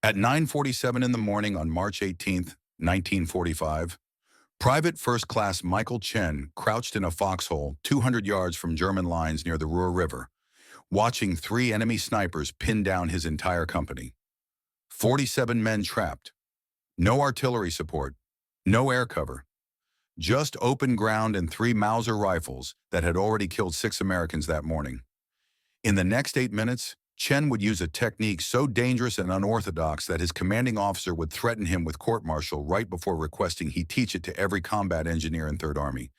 At 9:47 in the morning on March 18th, 1945, Private First Class Michael Chen crouched in a foxhole 200 yards from German lines near the Ruhr River, watching three enemy snipers pin down his entire company. 47 men trapped. No artillery support. No air cover. Just open ground and three Mauser rifles that had already killed 6 Americans that morning. In the next 8 minutes, Chen would use a technique so dangerous and unorthodox that his commanding officer would threaten him with court-martial right before requesting he teach it to every combat engineer in Third Army.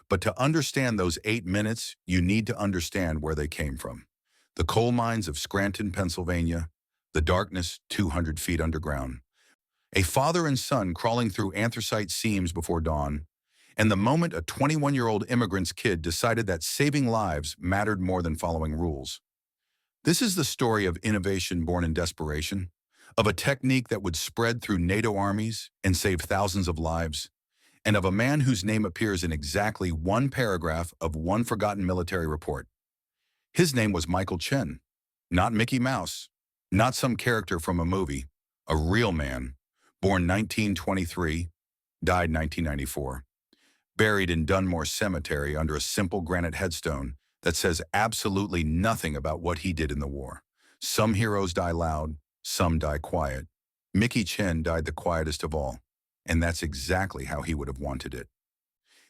But to understand those 8 minutes, you need to understand where they came from. The coal mines of Scranton, Pennsylvania, the darkness 200 feet underground. A father and son crawling through anthracite seams before dawn, and the moment a 21-year-old immigrant's kid decided that saving lives mattered more than following rules. This is the story of innovation born in desperation, of a technique that would spread through NATO armies and save thousands of lives, and of a man whose name appears in exactly one paragraph of one forgotten military report. His name was Michael Chen, not Mickey Mouse, not some character from a movie, a real man, born 1923, died 1994. Buried in Dunmore Cemetery under a simple granite headstone that says absolutely nothing about what he did in the war. Some heroes die loud, some die quiet. Mickey Chen died the quietest of all, and that's exactly how he would have wanted it.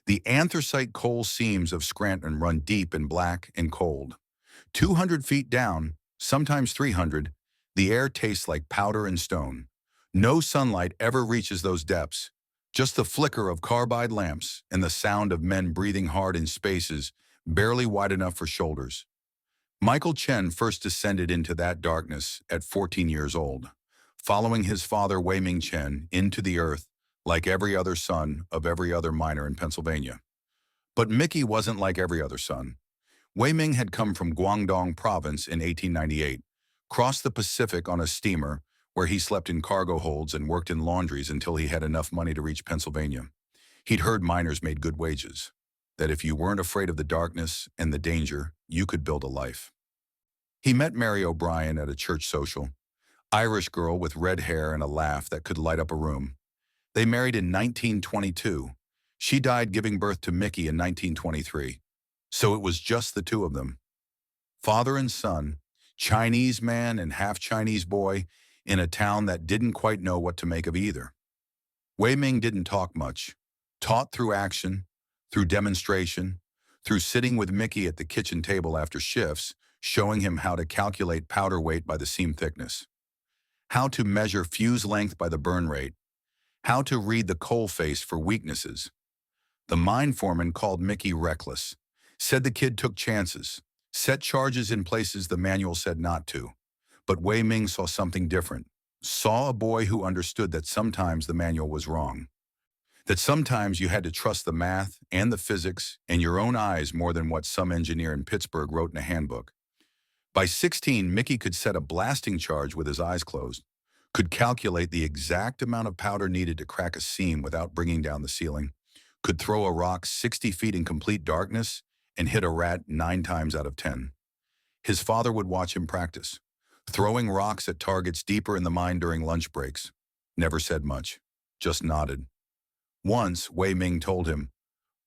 The anthracite coal seams of Scranton run deep and black and cold. 200 feet down, sometimes 300, the air tastes like powder and stone. No sunlight ever reaches those depths. Just the flicker of carbide lamps and the sound of men breathing hard in spaces barely wide enough for shoulders. Michael Chen first descended into that darkness at 14 years old, following his father Wei Ming Chen into the earth like every other son of every other miner in Pennsylvania. But Mickey wasn't like every other son. Wei Ming had come from Guangdong province in 1898, crossed the Pacific on a steamer where he slept in cargo holds and worked in laundries until he had enough money to reach Pennsylvania. He'd heard miners made good wages, that if you weren't afraid of the darkness and the danger, you could build a life. He met Mary O'Brien at a church social, Irish girl with red hair and a laugh that could light up a room. They married in 1922. She died giving birth to Mickey in 1923. So it was just the two of them. Father and son, Chinese man and half Chinese boy, in a town that didn't quite know what to make of either. Wei Ming didn't talk much, taught through action, through demonstration, through sitting with Mickey at the kitchen table after shifts, showing him how to calculate powder weight by the seam thickness, how to measure fuse length by the burn rate, how to read the coal face for weaknesses. The mine foreman called Mickey reckless, said the kid took chances, set charges in places the manual said not to. But Wei Ming saw something different, saw a boy who understood that sometimes the manual was wrong, that sometimes you had to trust the math and the physics and your own eyes more than what some engineer in Pittsburgh wrote in a handbook. By 16, Mickey could set a blasting charge with his eyes closed, could calculate the exact amount of powder needed to crack a seam without bringing down the ceiling, could throw a rock 60 feet in complete darkness and hit a rat 9 times out of 10. His father would watch him practice, throwing rocks at targets deeper in the mine during lunch breaks. Never said much, just nodded. Once, Wei Ming told him,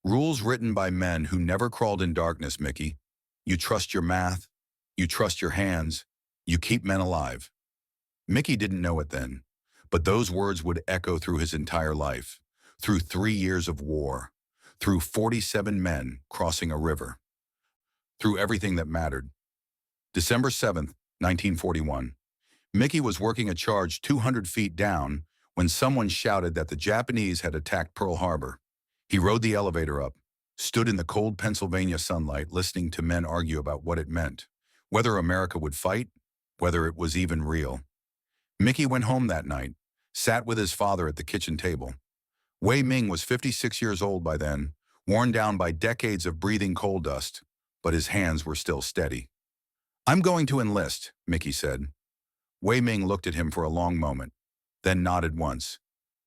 "Rules written by men who never crawled in darkness, Mickey. You trust your math, you trust your hands, you keep men alive." Mickey didn't know it then, but those words would echo through his entire life, through 3 years of war, through 47 men crossing a river, through everything that mattered. December 7th, 1941. Mickey was working a charge 200 feet down when someone shouted that the Japanese had attacked Pearl Harbor. He rode the elevator up, stood in the cold Pennsylvania sunlight listening to men argue about what it meant, whether America would fight, whether it was even real. Mickey went home that night, sat with his father at the kitchen table. Wei Ming was 56 years old by then, worn down by decades of breathing coal dust, but his hands were still steady. "I'm going to enlist," Mickey said. Wei Ming looked at him for a long moment, then nodded once.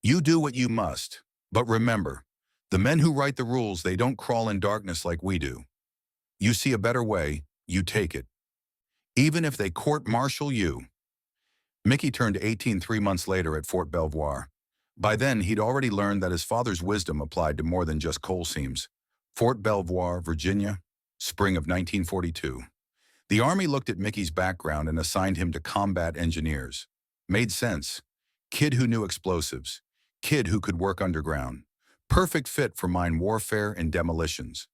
"You do what you must, but remember, the men who write the rules, they don't crawl in darkness like we do. You see a better way, you take it. Even if they court-martial you." Mickey turned 18 3 months later at Fort Belvoir. By then, he'd already learned that his father's wisdom applied to more than just coal seams. Fort Belvoir, Virginia, spring of 1942. The Army looked at Mickey's background and assigned him to combat engineers. Made sense. Kid who knew explosives. Kid who could work underground. Perfect fit for mine warfare and demolitions.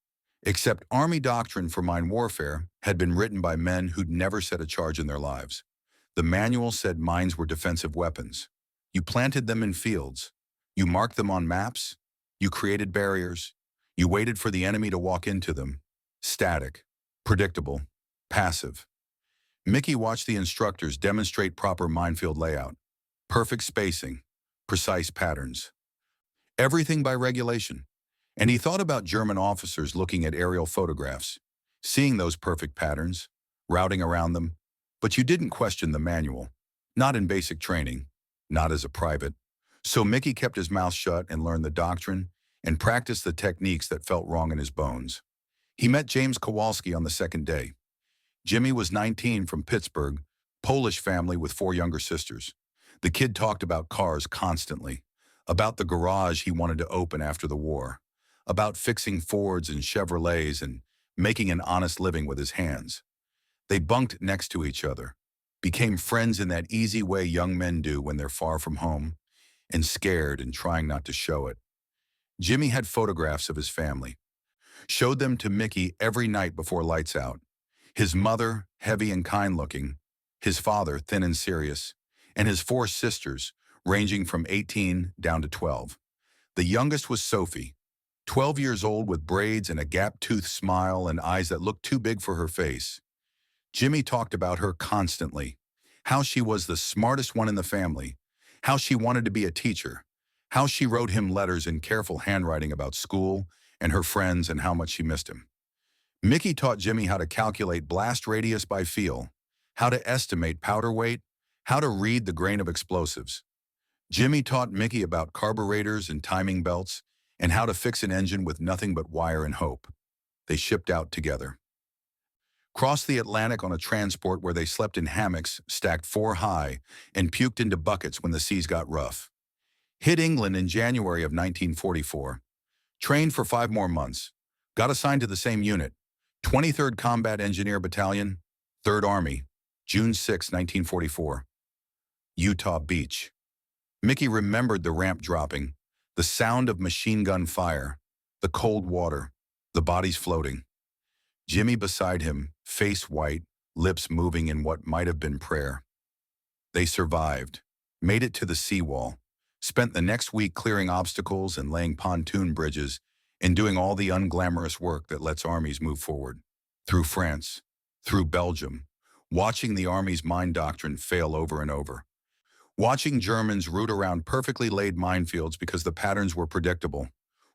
Except Army doctrine for mine warfare had been written by men who'd never set a charge in their lives. The manual said mines were defensive weapons. You planted them in fields. You marked them on maps. You created barriers. You waited for the enemy to walk into them. Static. Predictable. Passive. Mickey watched the instructors demonstrate proper minefield layout. Perfect spacing. Precise patterns. Everything by regulation. And he thought about German officers looking at aerial photographs, seeing those perfect patterns, routing around them. But you didn't question the manual. Not in basic training. Not as a private. So Mickey kept his mouth shut and learned the doctrine and practiced the techniques that felt wrong in his bones. He met James Kowalski on the second day. Jimmy was 19 from Pittsburgh, Polish family with 4 younger sisters. The kid talked about cars constantly, about the garage he wanted to open after the war, about fixing Fords and Chevrolets and making an honest living with his hands. They bunked next to each other, became friends in that easy way young men do when they're far from home and scared and trying not to show it. Jimmy had photographs of his family, showed them to Mickey every night before lights out. His mother, heavy and kind-looking, his father, thin and serious, and his 4 sisters, ranging from 18 down to 12. The youngest was Sophie, 12 years old with braids and a gap-toothed smile and eyes that looked too big for her face. Jimmy talked about her constantly, how she was the smartest one in the family, how she wanted to be a teacher, how she wrote him letters in careful handwriting about school and her friends and how much she missed him. Mickey taught Jimmy how to calculate blast radius by feel, how to estimate powder weight, how to read the grain of explosives. Jimmy taught Mickey about carburetors and timing belts and how to fix an engine with nothing but wire and hope. They shipped out together. Crossed the Atlantic on a transport where they slept in hammocks stacked 4 high and puked into buckets when the seas got rough. Hit England in January of 1944. Trained for 5 more months. Got assigned to the same unit, 23rd Combat Engineer Battalion, 3rd Army, June 6, 1944. Utah Beach. Mickey remembered the ramp dropping, the sound of machine gun fire, the cold water, the bodies floating. Jimmy beside him, face white, lips moving in what might have been prayer. They survived, made it to the seawall, spent the next week clearing obstacles and laying pontoon bridges and doing all the unglamorous work that lets armies move forward. Through France, through Belgium, watching the Army's mine doctrine fail over and over. Watching Germans root around perfectly laid minefields because the patterns were predictable.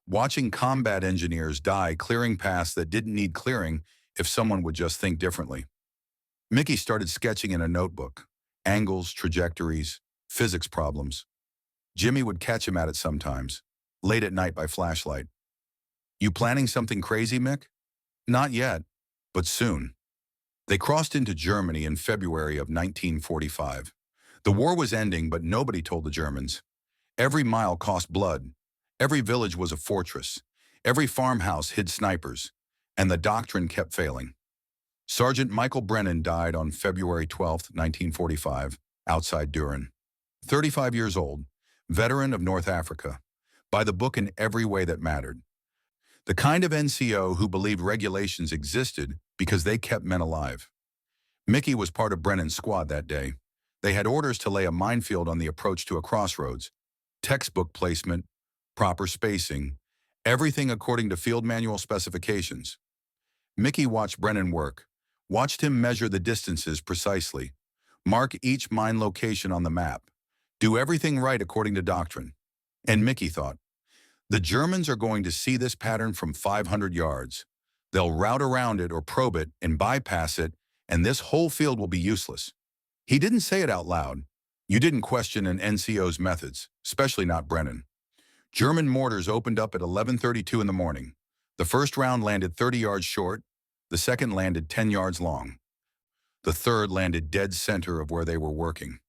Watching combat engineers die clearing paths that didn't need clearing if someone would just think differently. Mickey started sketching in a notebook, angles, trajectories, physics problems. Jimmy would catch him at it sometimes, late at night by flashlight. You planning something crazy, Mick? Not yet, but soon. They crossed into Germany in February of 1945. The war was ending, but nobody told the Germans. Every mile cost blood. Every village was a fortress. Every farmhouse hid snipers. And the doctrine kept failing. Sergeant Michael Brennan died on February 12, 1945, outside Duren. 35 years old, veteran of North Africa, by the book in every way that mattered. The kind of NCO who believed regulations existed because they kept men alive. Mickey was part of Brennan's squad that day. They had orders to lay a minefield on the approach to a crossroads. Textbook placement, proper spacing, everything according to field manual specifications. Mickey watched Brennan work, watched him measure the distances precisely, mark each mine location on the map, do everything right according to doctrine. And Mickey thought, the Germans are going to see this pattern from 500 yards. They'll route around it or probe it and bypass it, and this whole field will be useless. He didn't say it out loud. You didn't question an NCO's methods, especially not Brennan. German mortars opened up at 11:32 in the morning. The first round landed 30 yards short. The second landed 10 yards long. The third landed dead center of where they were working.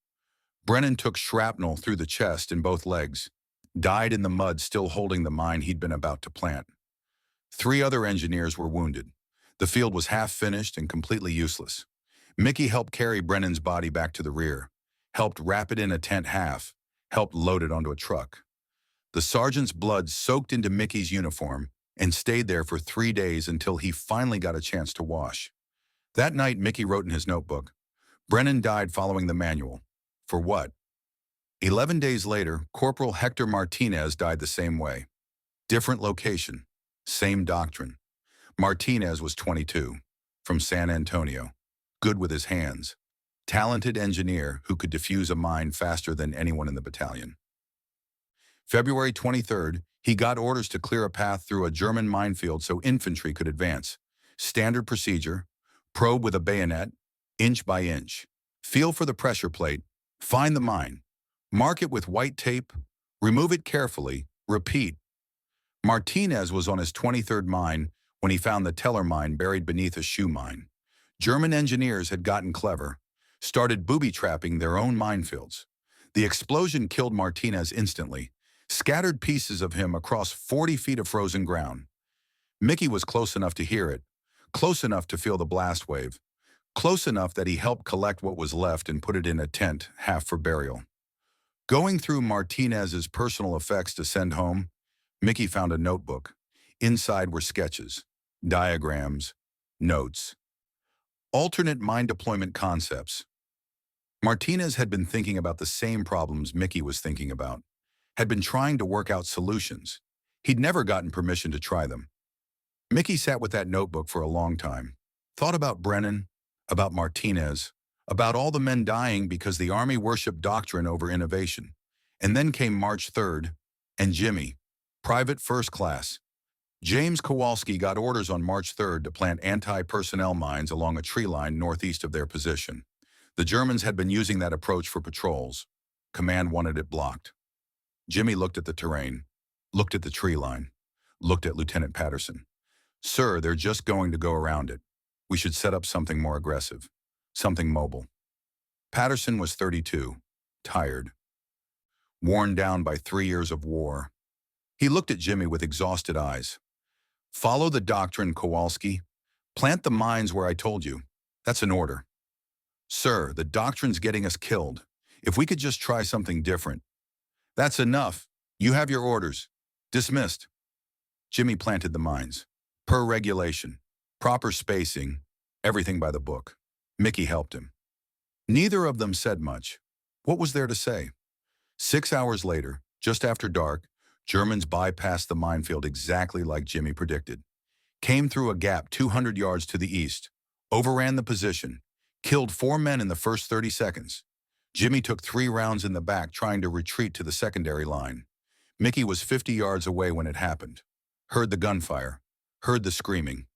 Brennan took shrapnel through the chest and both legs, died in the mud still holding the mine he'd been about to plant. 3 other engineers were wounded. The field was half finished and completely useless. Mickey helped carry Brennan's body back to the rear, helped wrap it in a tent half, helped load it onto a truck. The sergeant's blood soaked into Mickey's uniform and stayed there for 3 days until he finally got a chance to wash. That night, Mickey wrote in his notebook, "Brennan died following the manual. For what?" 11 days later, Corporal Hector Martinez died the same way. Different location, same doctrine. Martinez was 22, from San Antonio, good with his hands, talented engineer who could defuse a mine faster than anyone in the battalion. February 23rd, he got orders to clear a path through a German minefield so infantry could advance. Standard procedure, probe with a bayonet, inch by inch. Feel for the pressure plate, find the mine, mark it with white tape, remove it carefully, repeat. Martinez was on his 23rd mine when he found the Teller mine buried beneath a shoe mine. German engineers had gotten clever, started booby-trapping their own minefields. The explosion killed Martinez instantly, scattered pieces of him across 40 feet of frozen ground. Mickey was close enough to hear it, close enough to feel the blast wave, close enough that he helped collect what was left and put it in a tent, half for burial. Going through Martinez's personal effects to send home, Mickey found a notebook. Inside were sketches, diagrams, notes, alternate mine deployment concepts. Martinez had been thinking about the same problems Mickey was thinking about, had been trying to work out solutions. He'd never gotten permission to try them. Mickey sat with that notebook for a long time, thought about Brennan, about Martinez, about all the men dying because the Army worshipped doctrine over innovation. And then came March 3rd, and Jimmy, Private First Class. James Kowalski got orders on March 3rd to plant anti-personnel mines along a tree line northeast of their position. The Germans had been using that approach for patrols. Command wanted it blocked. Jimmy looked at the terrain, looked at the tree line, looked at Lieutenant Patterson. "Sir, they're just going to go around it. We should set up something more aggressive, something mobile." Patterson was 32, tired, worn down by 3 years of war. He looked at Jimmy with exhausted eyes. "Follow the doctrine, Kowalski. Plant the mines where I told you. That's an order." "Sir, the doctrine's getting us killed. If we could just try something different." "That's enough. You have your orders. Dismissed." Jimmy planted the mines. Per regulation. Proper spacing. Everything by the book. Mickey helped him. Neither of them said much. What was there to say? 6 hours later, just after dark, Germans bypassed the minefield exactly like Jimmy predicted. Came through a gap 200 yards to the east, overran the position, killed 4 men in the first 30 seconds. Jimmy took 3 rounds in the back trying to retreat to the secondary line. Mickey was 50 yards away when it happened. Heard the gunfire, heard the screaming,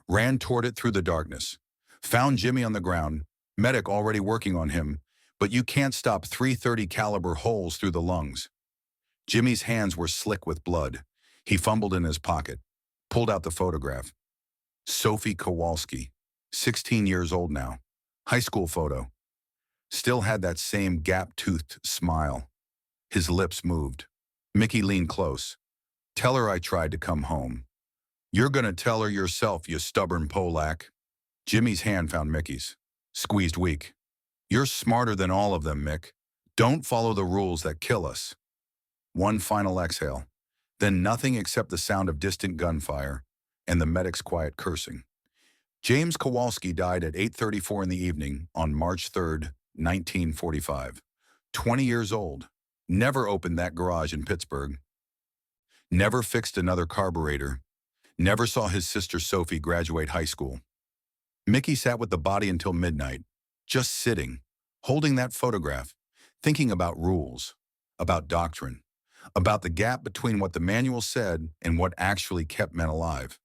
ran toward it through the darkness. Found Jimmy on the ground, medic already working on him, but you can't stop .330 caliber holes through the lungs. Jimmy's hands were slick with blood. He fumbled in his pocket, pulled out the photograph. Sophie Kowalski, 16 years old now, high school photo. Still had that same gap-toothed smile. His lips moved. Mickey leaned close. "Tell her I tried to come home." "You're gonna tell her yourself, you stubborn Polak." Jimmy's hand found Mickey's, squeezed weak. "You're smarter than all of them, Mick. Don't follow the rules that kill us." One final exhale, then nothing except the sound of distant gunfire and the medic's quiet cursing. James Kowalski died at 8:34 in the evening on March 3rd, 1945. 20 years old, never opened that garage in Pittsburgh, never fixed another carburetor, never saw his sister Sophie graduate high school. Mickey sat with the body until midnight, just sitting, holding that photograph, thinking about rules, about doctrine, about the gap between what the manual said and what actually kept men alive.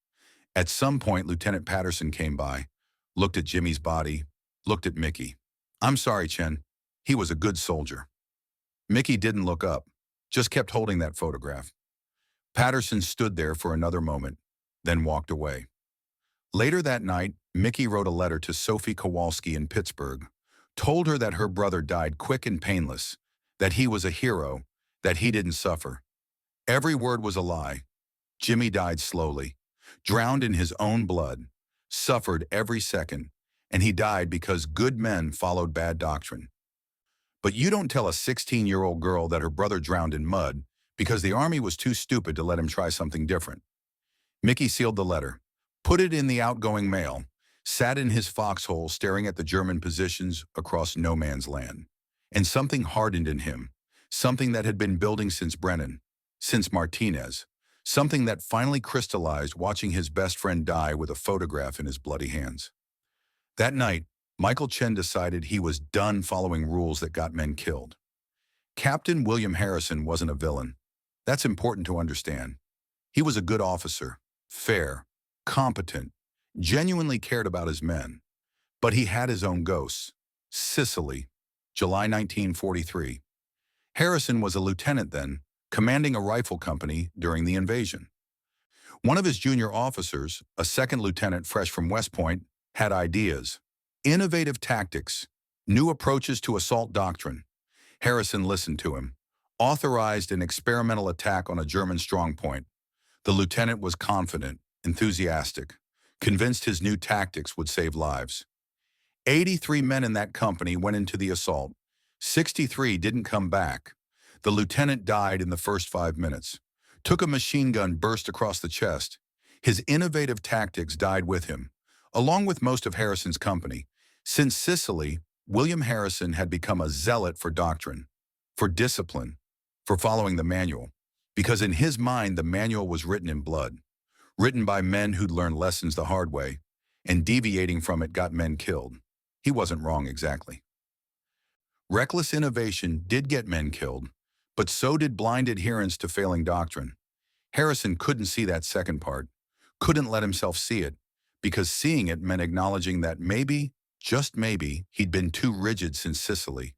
At some point, Lieutenant Patterson came by, looked at Jimmy's body, looked at Mickey. "I'm sorry, Chen. He was a good soldier." Mickey didn't look up, just kept holding that photograph. Patterson stood there for another moment, then walked away. Later that night, Mickey wrote a letter to Sophie Kowalski in Pittsburgh, told her that her brother died quick and painless, that he was a hero, that he didn't suffer. Every word was a lie. Jimmy died slowly, drowned in his own blood, suffered every second, and he died because good men followed bad doctrine. But you don't tell a 16-year-old girl that her brother drowned in mud because the army was too stupid to let him try something different. Mickey sealed the letter, put it in the outgoing mail, sat in his foxhole staring at the German positions across no man's land. And something hardened in him, something that had been building since Brennan, since Martinez, something that finally crystallized watching his best friend die with a photograph in his bloody hands. That night, Michael Chen decided he was done following rules that got men killed. Captain William Harrison wasn't a villain. That's important to understand. He was a good officer, fair, competent, genuinely cared about his men. But he had his own ghosts. Sicily, July 1943. Harrison was a lieutenant then, commanding a rifle company during the invasion. One of his junior officers, a second lieutenant fresh from West Point, had ideas. Innovative tactics, new approaches to assault doctrine. Harrison listened to him, authorized an experimental attack on a German strongpoint. The lieutenant was confident, enthusiastic, convinced his new tactics would save lives. 83 men in that company went into the assault. 63 didn't come back. The lieutenant died in the first 5 minutes. Took a machine gun burst across the chest. His innovative tactics died with him, along with most of Harrison's company. Since Sicily, William Harrison had become a zealot for doctrine, for discipline, for following the manual, because in his mind the manual was written in blood, written by men who'd learned lessons the hard way, and deviating from it got men killed. He wasn't wrong exactly. Reckless innovation did get men killed, but so did blind adherence to failing doctrine. Harrison couldn't see that second part, couldn't let himself see it, because seeing it meant acknowledging that maybe, just maybe, he'd been too rigid since Sicily,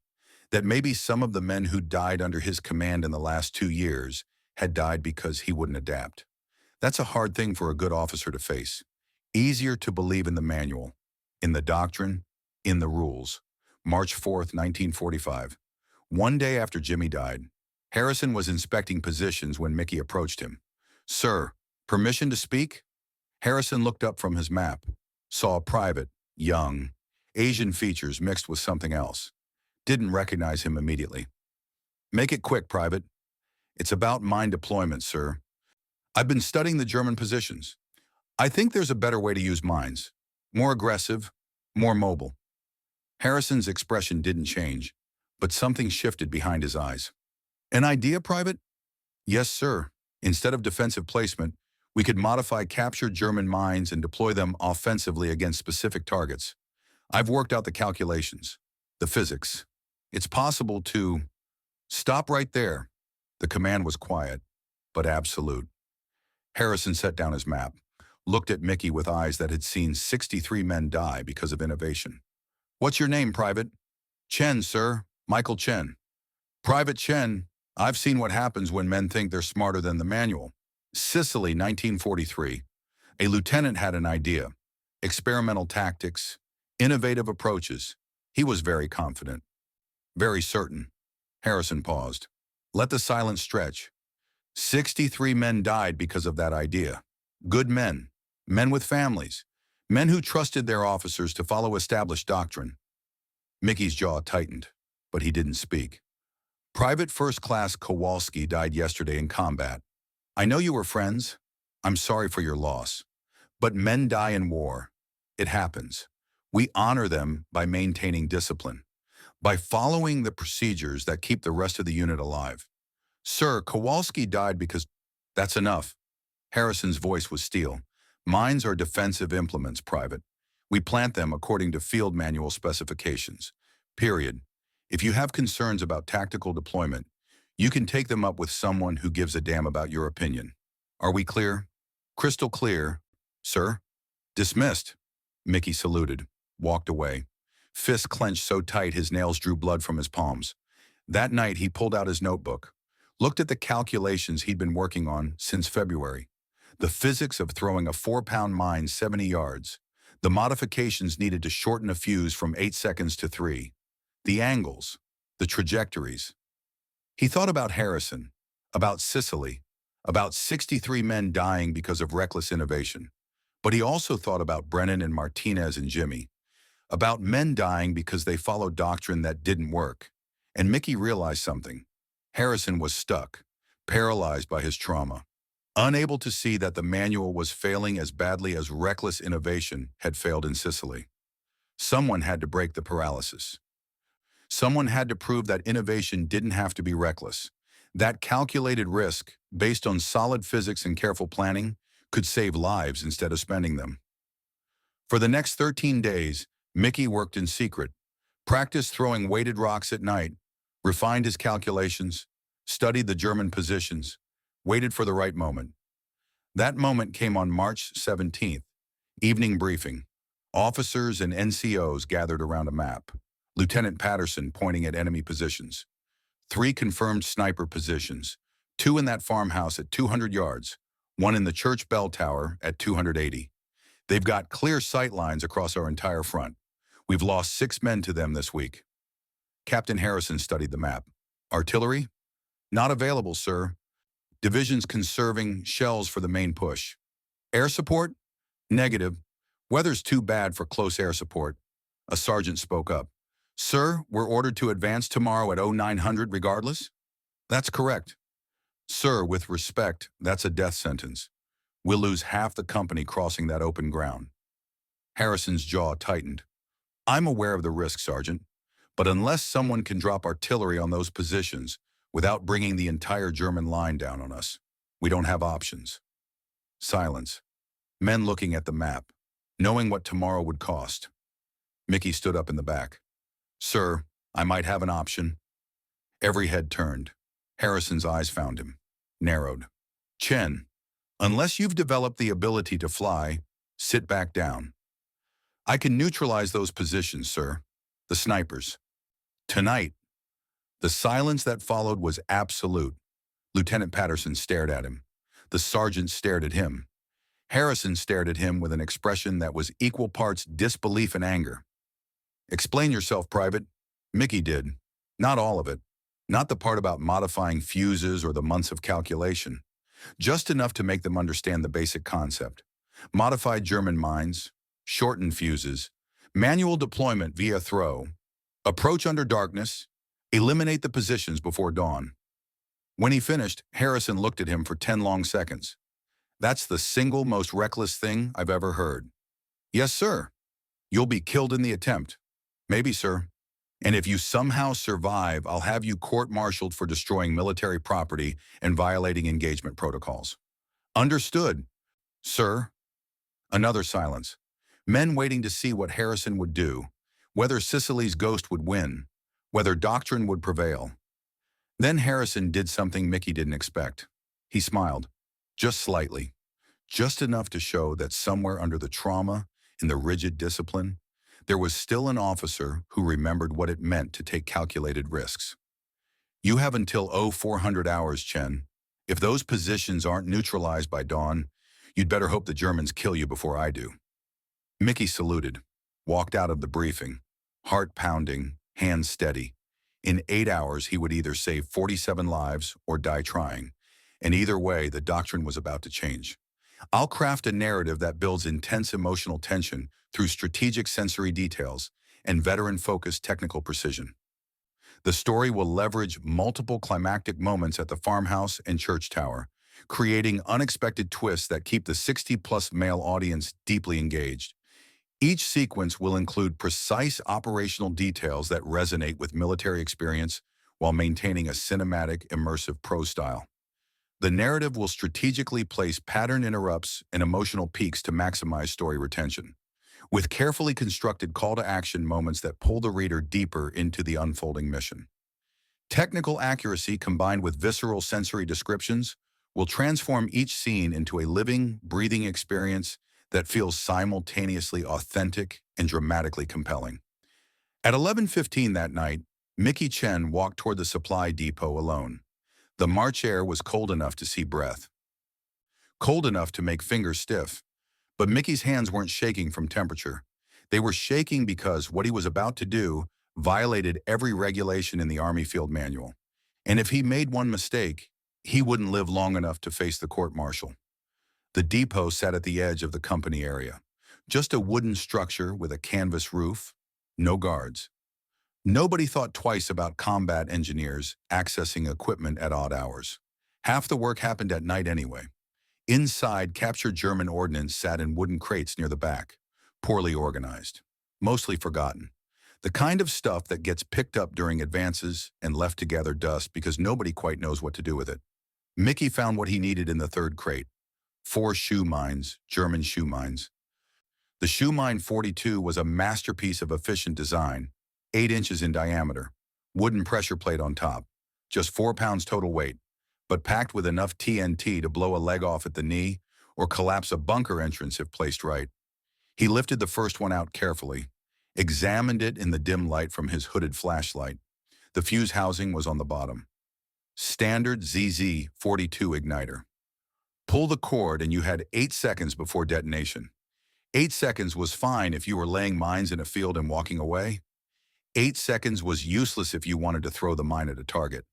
that maybe some of the men who died under his command in the last 2 years had died because he wouldn't adapt. That's a hard thing for a good officer to face. Easier to believe in the manual, in the doctrine, in the rules. March 4th, 1945. One day after Jimmy died, Harrison was inspecting positions when Mickey approached him. "Sir, permission to speak?" Harrison looked up from his map, saw a private, young, Asian features mixed with something else. Didn't recognize him immediately. "Make it quick, Private." "It's about mine deployment, sir. I've been studying the German positions. I think there's a better way to use mines. More aggressive, more mobile." Harrison's expression didn't change, but something shifted behind his eyes. "An idea, Private?" "Yes, sir. Instead of defensive placement, we could modify captured German mines and deploy them offensively against specific targets. I've worked out the calculations, the physics. It's possible to—" "Stop right there." The command was quiet, but absolute. Harrison set down his map, looked at Mickey with eyes that had seen 63 men die because of innovation. "What's your name, Private?" "Chen, sir. Michael Chen." "Private Chen, I've seen what happens when men think they're smarter than the manual." Sicily, 1943. A lieutenant had an idea. Experimental tactics, innovative approaches. He was very confident, very certain. Harrison paused. Let the silence stretch. 63 men died because of that idea. Good men, men with families, men who trusted their officers to follow established doctrine. Mickey's jaw tightened, but he didn't speak. "Private First Class Kowalski died yesterday in combat. I know you were friends. I'm sorry for your loss. But men die in war. It happens. We honor them by maintaining discipline, by following the procedures that keep the rest of the unit alive. Sir, Kowalski died because—" "That's enough." Harrison's voice was steel. "Mines are defensive implements, Private. We plant them according to field manual specifications. Period. If you have concerns about tactical deployment, you can take them up with someone who gives a damn about your opinion. Are we clear?" "Crystal clear, sir." "Dismissed." Mickey saluted, walked away. Fists clenched so tight his nails drew blood from his palms. That night he pulled out his notebook, looked at the calculations he'd been working on since February. The physics of throwing a 4-pound mine 70 yards. The modifications needed to shorten a fuse from 8 seconds to 3. The angles, the trajectories. He thought about Harrison, about Sicily, about 63 men dying because of reckless innovation. But he also thought about Brennan and Martinez and Jimmy, about men dying because they followed doctrine that didn't work. And Mickey realized something. Harrison was stuck, paralyzed by his trauma, unable to see that the manual was failing as badly as reckless innovation had failed in Sicily. Someone had to break the paralysis. Someone had to prove that innovation didn't have to be reckless. That calculated risk, based on solid physics and careful planning, could save lives instead of spending them. For the next 13 days, Mickey worked in secret, practiced throwing weighted rocks at night, refined his calculations, studied the German positions, waited for the right moment. That moment came on March 17th, evening briefing. Officers and NCOs gathered around a map. Lieutenant Patterson pointing at enemy positions. 3 confirmed sniper positions, 2 in that farmhouse at 200 yards, 1 in the church bell tower at 280. They've got clear sight lines across our entire front. We've lost 6 men to them this week. Captain Harrison studied the map. Artillery? Not available, sir. Divisions conserving shells for the main push. Air support? Negative. Weather's too bad for close air support. A sergeant spoke up. Sir, we're ordered to advance tomorrow at 0900 regardless? That's correct. Sir, with respect, that's a death sentence. We'll lose half the company crossing that open ground. Harrison's jaw tightened. I'm aware of the risk, Sergeant, but unless someone can drop artillery on those positions without bringing the entire German line down on us, we don't have options. Silence. Men looking at the map, knowing what tomorrow would cost. Mickey stood up in the back. Sir, I might have an option. Every head turned. Harrison's eyes found him, narrowed. Chen, unless you've developed the ability to fly, sit back down. I can neutralize those positions, sir. The snipers. Tonight. The silence that followed was absolute. Lieutenant Patterson stared at him. The sergeant stared at him. Harrison stared at him with an expression that was equal parts disbelief and anger. Explain yourself, Private. Mickey did. Not all of it. Not the part about modifying fuses or the months of calculation. Just enough to make them understand the basic concept. Modified German mines, shortened fuses, manual deployment via throw, approach under darkness, eliminate the positions before dawn. When he finished, Harrison looked at him for 10 long seconds. That's the single most reckless thing I've ever heard. Yes, sir. You'll be killed in the attempt. Maybe, sir. And if you somehow survive, I'll have you court-martialed for destroying military property and violating engagement protocols. Understood, sir. Another silence. Men waiting to see what Harrison would do, whether Sicily's ghost would win, whether doctrine would prevail. Then Harrison did something Mickey didn't expect. He smiled, just slightly, just enough to show that somewhere under the trauma and the rigid discipline, there was still an officer who remembered what it meant to take calculated risks. You have until 0400 hours, Chen. If those positions aren't neutralized by dawn, you'd better hope the Germans kill you before I do. Mickey saluted, walked out of the briefing, heart pounding, hands steady. In 8 hours, he would either save 47 lives or die trying. And either way, the doctrine was about to change. I'll craft a narrative that builds intense emotional tension through strategic sensory details and veteran-focused technical precision. The story will leverage multiple climactic moments at the farmhouse and church tower, creating unexpected twists that keep the 60-plus male audience deeply engaged. Each sequence will include precise operational details that resonate with military experience while maintaining a cinematic, immersive prose style. The narrative will strategically place pattern interrupts and emotional peaks to maximize story retention, with carefully constructed call-to-action moments that pull the reader deeper into the unfolding mission. Technical accuracy combined with visceral sensory descriptions will transform each scene into a living, breathing experience that feels simultaneously authentic and dramatically compelling. At 11:15 that night, Mickey Chen walked toward the supply depot alone. The March air was cold enough to see breath, cold enough to make fingers stiff, but Mickey's hands weren't shaking from temperature. They were shaking because what he was about to do violated every regulation in the Army Field Manual. And if he made one mistake, he wouldn't live long enough to face the court-martial. The depot sat at the edge of the company area. Just a wooden structure with a canvas roof, no guards. Nobody thought twice about combat engineers accessing equipment at odd hours. Half the work happened at night anyway. Inside, captured German ordnance sat in wooden crates near the back, poorly organized, mostly forgotten. The kind of stuff that gets picked up during advances and left to gather dust because nobody quite knows what to do with it. Mickey found what he needed in the third crate. 4 shoe mines, German shoe mines. The shoe mine 42 was a masterpiece of efficient design, 8 inches in diameter, wooden pressure plate on top, just 4 pounds total weight, but packed with enough TNT to blow a leg off at the knee or collapse a bunker entrance if placed right. He lifted the first one out carefully, examined it in the dim light from his hooded flashlight. The fuse housing was on the bottom. Standard ZZ-42 igniter. Pull the cord and you had 8 seconds before detonation. 8 seconds was fine if you were laying mines in a field and walking away. 8 seconds was useless if you wanted to throw the mine at a target.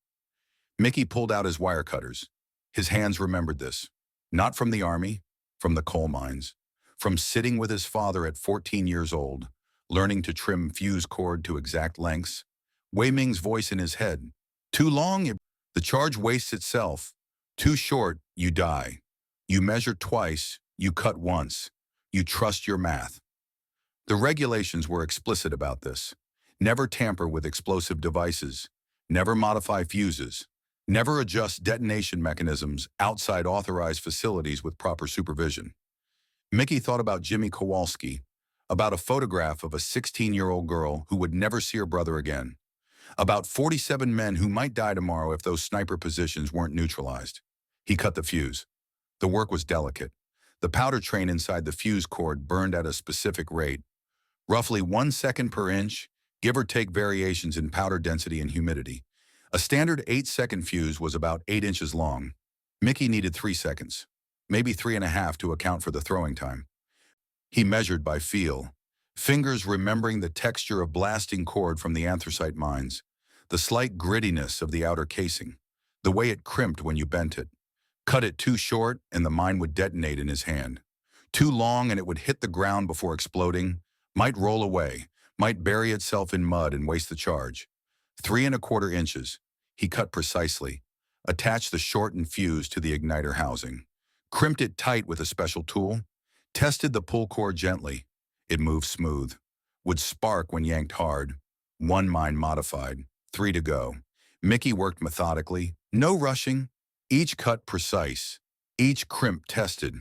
Mickey pulled out his wire cutters. His hands remembered this. Not from the army, from the coal mines. From sitting with his father at 14 years old, learning to trim fuse cord to exact lengths. Wei Ming's voice in his head. Too long, the charge wastes itself. Too short, you die. You measure twice, you cut once. You trust your math. The regulations were explicit about this. Never tamper with explosive devices. Never modify fuses. Never adjust detonation mechanisms outside authorized facilities with proper supervision. Mickey thought about Jimmy Kowalski, about a photograph of a 16-year-old girl who would never see her brother again, about 47 men who might die tomorrow if those sniper positions weren't neutralized. He cut the fuse. The work was delicate. The powder train inside the fuse cord burned at a specific rate, roughly 1 second per inch, give or take variations in powder density and humidity. A standard 8-second fuse was about 8 inches long. Mickey needed 3 seconds, maybe 3.5 to account for the throwing time. He measured by feel, fingers remembering the texture of blasting cord from the anthracite mines, the slight grittiness of the outer casing, the way it crimped when you bent it. Cut it too short and the mine would detonate in his hand. Too long and it would hit the ground before exploding, might roll away, might bury itself in mud and waste the charge. 3.25 inches. He cut precisely. Attached the shortened fuse to the igniter housing. Crimped it tight with a special tool. Tested the pull cord gently. It moved smooth. Would spark when yanked hard. 1 mine modified. 3 to go. Mickey worked methodically. No rushing. Each cut precise. Each crimp tested.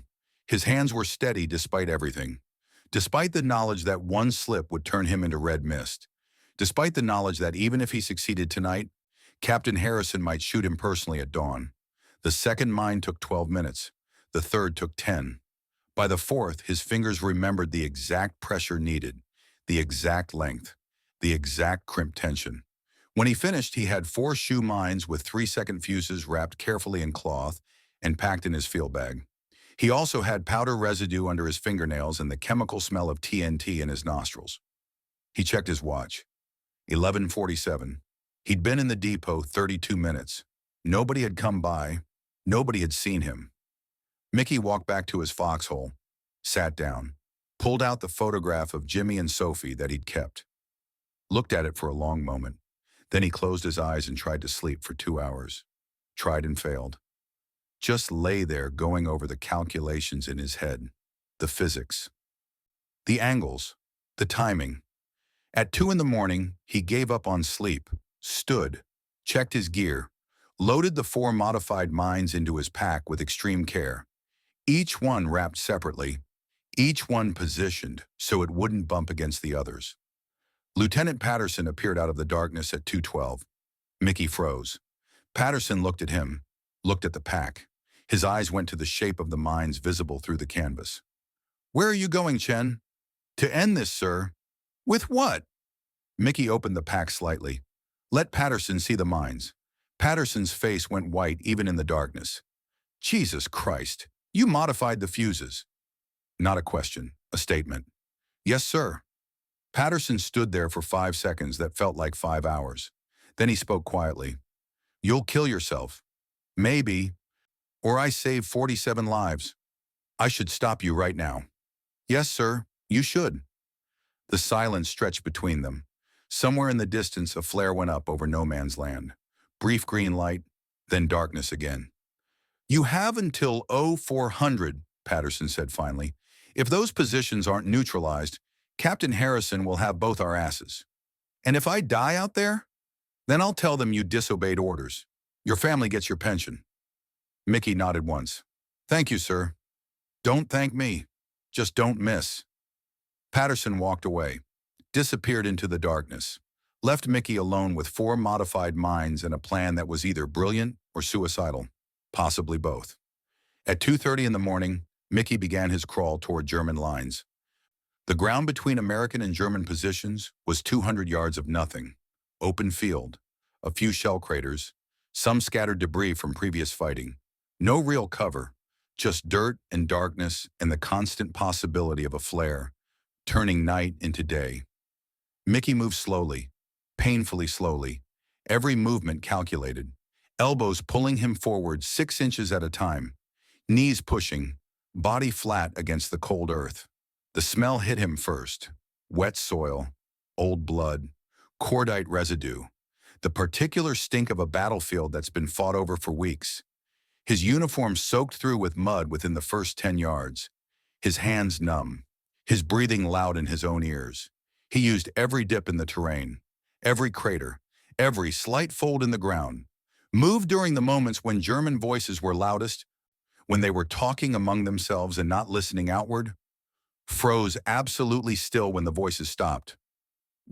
His hands were steady despite everything. Despite the knowledge that one slip would turn him into red mist. Despite the knowledge that even if he succeeded tonight, Captain Harrison might shoot him personally at dawn. The second mine took 12 minutes. The third took 10. By the fourth, his fingers remembered the exact pressure needed, the exact length, the exact crimp tension. When he finished, he had 4 shoe mines with 3-second fuses wrapped carefully in cloth and packed in his field bag. He also had powder residue under his fingernails and the chemical smell of TNT in his nostrils. He checked his watch. 11:47. He'd been in the depot 32 minutes. Nobody had come by. Nobody had seen him. Mickey walked back to his foxhole, sat down, pulled out the photograph of Jimmy and Sophie that he'd kept, looked at it for a long moment. Then he closed his eyes and tried to sleep for 2 hours. Tried and failed. Just lay there going over the calculations in his head, the physics, the angles, the timing. At 2 in the morning, he gave up on sleep, stood, checked his gear, loaded the 4 modified mines into his pack with extreme care. Each one wrapped separately, each one positioned so it wouldn't bump against the others. Lieutenant Patterson appeared out of the darkness at 2:12. Mickey froze. Patterson looked at him, looked at the pack. His eyes went to the shape of the mines visible through the canvas. "Where are you going, Chen?" "To end this, sir." "With what?" Mickey opened the pack slightly. "Let Patterson see the mines." Patterson's face went white even in the darkness. "Jesus Christ, you modified the fuses." Not a question, a statement. "Yes, sir." Patterson stood there for 5 seconds that felt like 5 hours. Then he spoke quietly. You'll kill yourself. Maybe. Or I saved 47 lives. I should stop you right now. Yes, sir, you should. The silence stretched between them. Somewhere in the distance, a flare went up over no man's land. Brief green light, then darkness again. You have until 0400, Patterson said finally. If those positions aren't neutralized, Captain Harrison will have both our asses. And if I die out there, then I'll tell them you disobeyed orders. Your family gets your pension. Mickey nodded once. Thank you, sir. Don't thank me. Just don't miss. Patterson walked away, disappeared into the darkness, left Mickey alone with 4 modified minds and a plan that was either brilliant or suicidal, possibly both. At 2:30 in the morning, Mickey began his crawl toward German lines. The ground between American and German positions was 200 yards of nothing. Open field, a few shell craters, some scattered debris from previous fighting. No real cover, just dirt and darkness and the constant possibility of a flare, turning night into day. Mickey moved slowly, painfully slowly, every movement calculated, elbows pulling him forward 6 inches at a time, knees pushing, body flat against the cold earth. The smell hit him first. Wet soil, old blood, cordite residue, the particular stink of a battlefield that's been fought over for weeks. His uniform soaked through with mud within the first 10 yards. His hands numb, his breathing loud in his own ears. He used every dip in the terrain, every crater, every slight fold in the ground. Moved during the moments when German voices were loudest, when they were talking among themselves and not listening outward. Froze absolutely still when the voices stopped.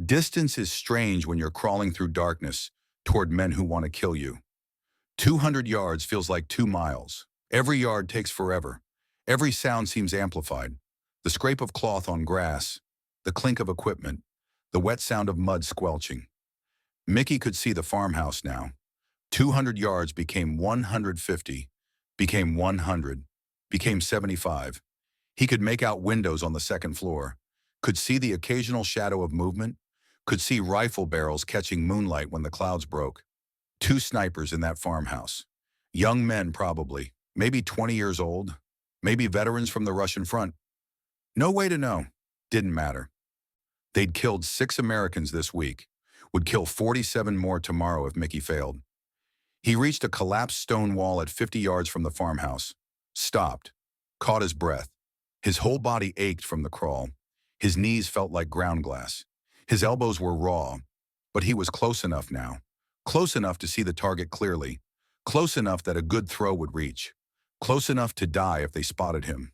Distance is strange when you're crawling through darkness toward men who want to kill you. 200 yards feels like 2 miles. Every yard takes forever. Every sound seems amplified. The scrape of cloth on grass, the clink of equipment, the wet sound of mud squelching. Mickey could see the farmhouse now. 200 yards became 150, became 100, became 75. He could make out windows on the second floor, could see the occasional shadow of movement, could see rifle barrels catching moonlight when the clouds broke. 2 snipers in that farmhouse. Young men probably, maybe 20 years old, maybe veterans from the Russian front. No way to know. Didn't matter. They'd killed 6 Americans this week, would kill 47 more tomorrow if Mickey failed. He reached a collapsed stone wall at 50 yards from the farmhouse, stopped, caught his breath. His whole body ached from the crawl. His knees felt like ground glass. His elbows were raw, but he was close enough now. Close enough to see the target clearly. Close enough that a good throw would reach. Close enough to die if they spotted him.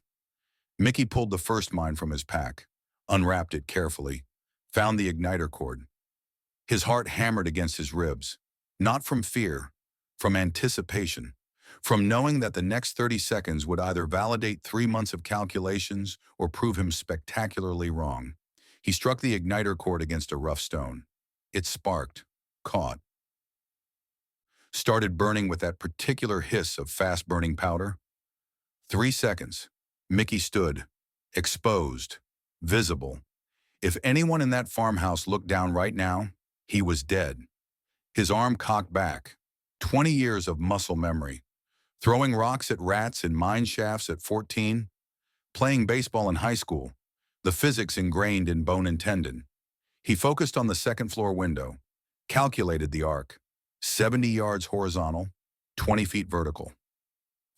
Mickey pulled the first mine from his pack, unwrapped it carefully, found the igniter cord. His heart hammered against his ribs, not from fear, from anticipation, from knowing that the next 30 seconds would either validate 3 months of calculations or prove him spectacularly wrong. He struck the igniter cord against a rough stone. It sparked, caught, started burning with that particular hiss of fast-burning powder. 3 seconds. Mickey stood, exposed, visible. If anyone in that farmhouse looked down right now, he was dead. His arm cocked back. 20 years of muscle memory. Throwing rocks at rats in mine shafts at 14. Playing baseball in high school. The physics ingrained in bone and tendon. He focused on the second-floor window. Calculated the arc. 70 yards horizontal, 20 feet vertical.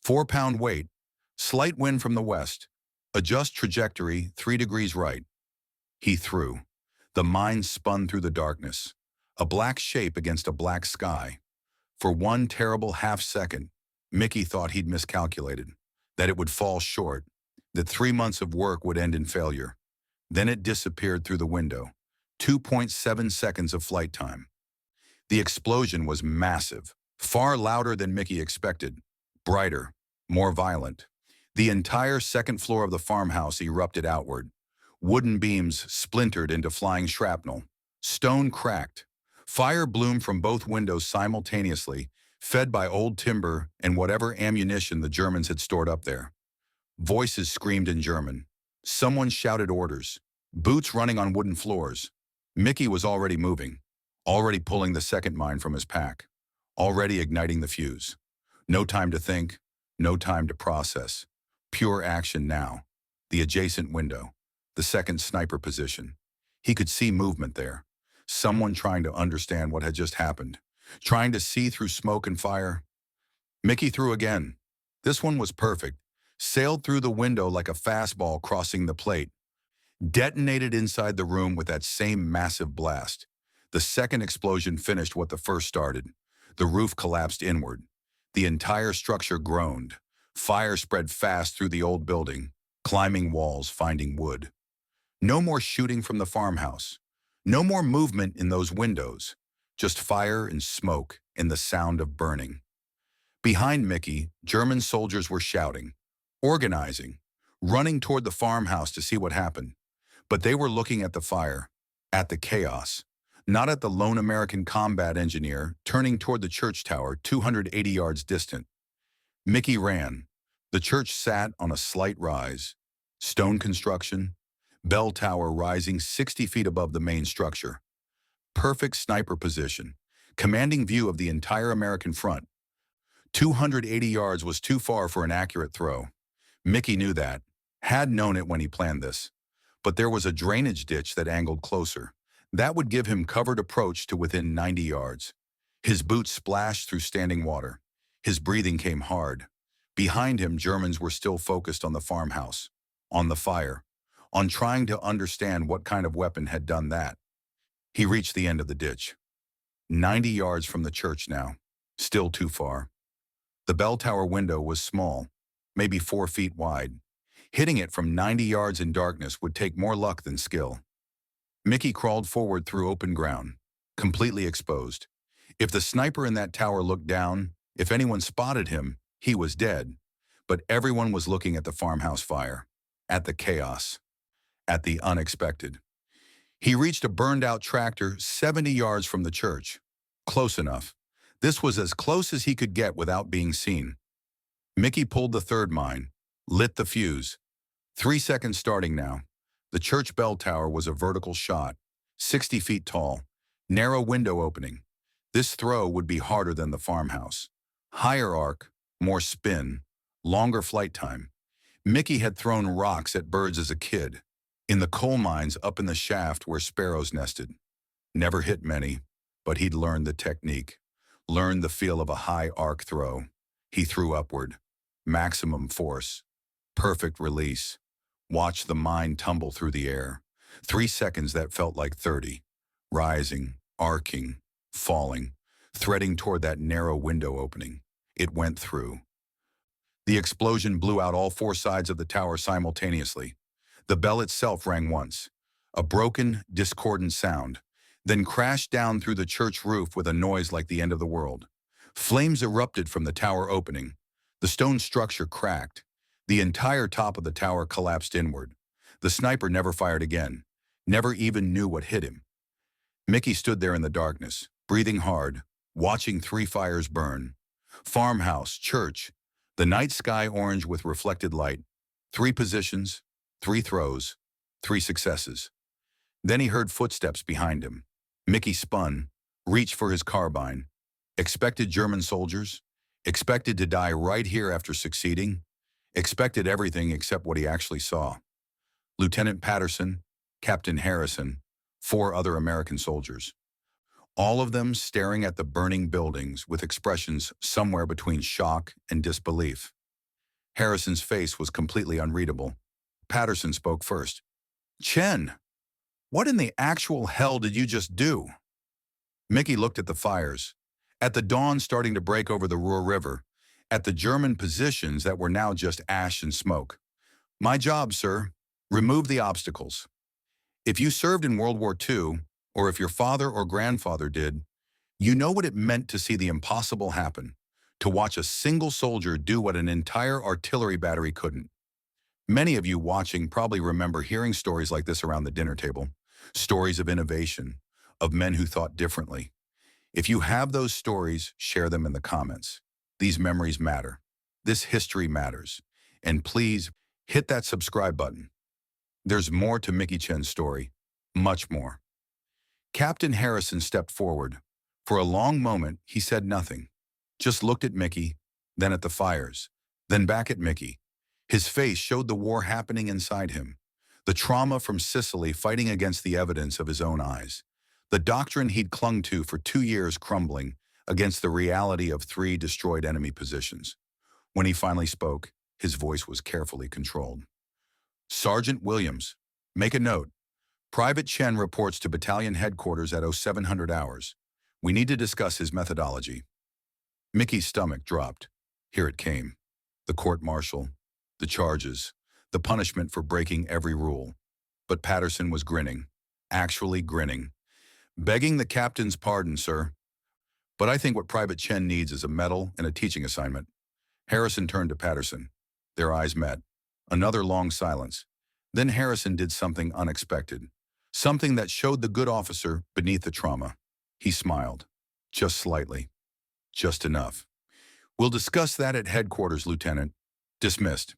4-pound weight. Slight wind from the west. Adjust trajectory 3 degrees right. He threw. The mine spun through the darkness. A black shape against a black sky. For one terrible half-second, Mickey thought he'd miscalculated, that it would fall short, that 3 months of work would end in failure. Then it disappeared through the window. 2.7 seconds of flight time. The explosion was massive, far louder than Mickey expected, brighter, more violent. The entire second floor of the farmhouse erupted outward. Wooden beams splintered into flying shrapnel. Stone cracked. Fire bloomed from both windows simultaneously, fed by old timber and whatever ammunition the Germans had stored up there. Voices screamed in German. Someone shouted orders. Boots running on wooden floors. Mickey was already moving, already pulling the second mine from his pack, already igniting the fuse. No time to think, no time to process. Pure action now. The adjacent window, the second sniper position. He could see movement there. Someone trying to understand what had just happened, trying to see through smoke and fire. Mickey threw again. This one was perfect. Sailed through the window like a fastball crossing the plate. Detonated inside the room with that same massive blast. The second explosion finished what the first started. The roof collapsed inward. The entire structure groaned. Fire spread fast through the old building, climbing walls, finding wood. No more shooting from the farmhouse. No more movement in those windows. Just fire and smoke and the sound of burning. Behind Mickey, German soldiers were shouting, organizing, running toward the farmhouse to see what happened. But they were looking at the fire, at the chaos, not at the lone American combat engineer turning toward the church tower 280 yards distant. Mickey ran. The church sat on a slight rise. Stone construction, bell tower rising 60 feet above the main structure. Perfect sniper position, commanding view of the entire American front. 280 yards was too far for an accurate throw. Mickey knew that, had known it when he planned this. But there was a drainage ditch that angled closer. That would give him covered approach to within 90 yards. His boots splashed through standing water. His breathing came hard. Behind him, Germans were still focused on the farmhouse, on the fire, on trying to understand what kind of weapon had done that. He reached the end of the ditch. 90 yards from the church now, still too far. The bell tower window was small, maybe 4 feet wide. Hitting it from 90 yards in darkness would take more luck than skill. Mickey crawled forward through open ground, completely exposed. If the sniper in that tower looked down, if anyone spotted him, he was dead. But everyone was looking at the farmhouse fire, at the chaos, at the unexpected. He reached a burned-out tractor 70 yards from the church. Close enough. This was as close as he could get without being seen. Mickey pulled the third mine, lit the fuse. 3 seconds starting now. The church bell tower was a vertical shot, 60 feet tall, narrow window opening. This throw would be harder than the farmhouse. Higher arc, more spin, longer flight time. Mickey had thrown rocks at birds as a kid, in the coal mines up in the shaft where sparrows nested. Never hit many, but he'd learned the technique, learned the feel of a high arc throw. He threw upward, maximum force, perfect release. Watched the mine tumble through the air. 3 seconds that felt like 30. Rising, arcing, falling, threading toward that narrow window opening. It went through. The explosion blew out all 4 sides of the tower simultaneously. The bell itself rang once, a broken, discordant sound, then crashed down through the church roof with a noise like the end of the world. Flames erupted from the tower opening. The stone structure cracked. The entire top of the tower collapsed inward. The sniper never fired again, never even knew what hit him. Mickey stood there in the darkness, breathing hard, watching 3 fires burn. Farmhouse, church, the night sky orange with reflected light. 3 positions, 3 throws, 3 successes. Then he heard footsteps behind him. Mickey spun, reached for his carbine. Expected German soldiers, expected to die right here after succeeding, expected everything except what he actually saw. Lieutenant Patterson, Captain Harrison, 4 other American soldiers. All of them staring at the burning buildings with expressions somewhere between shock and disbelief. Harrison's face was completely unreadable. Patterson spoke first. "Chen, what in the actual hell did you just do?" Mickey looked at the fires, at the dawn starting to break over the Ruhr River, at the German positions that were now just ash and smoke. "My job, sir. Remove the obstacles. If you served in World War II, or if your father or grandfather did, you know what it meant to see the impossible happen, to watch a single soldier do what an entire artillery battery couldn't. Many of you watching probably remember hearing stories like this around the dinner table, stories of innovation, of men who thought differently. If you have those stories, share them in the comments. These memories matter. This history matters. And please, hit that subscribe button. There's more to Mickey Chen's story. Much more. Captain Harrison stepped forward. For a long moment, he said nothing, just looked at Mickey, then at the fires, then back at Mickey. His face showed the war happening inside him, the trauma from Sicily fighting against the evidence of his own eyes, the doctrine he'd clung to for 2 years crumbling against the reality of 3 destroyed enemy positions. When he finally spoke, his voice was carefully controlled. Sergeant Williams, make a note. Private Chen reports to battalion headquarters at 0700 hours. We need to discuss his methodology. Mickey's stomach dropped. Here it came. The court-martial, the charges, the punishment for breaking every rule. But Patterson was grinning, actually grinning. Begging the captain's pardon, sir. But I think what Private Chen needs is a medal and a teaching assignment. Harrison turned to Patterson. Their eyes met. Another long silence. Then Harrison did something unexpected. Something that showed the good officer beneath the trauma. He smiled. Just slightly. Just enough. We'll discuss that at headquarters, Lieutenant. Dismissed.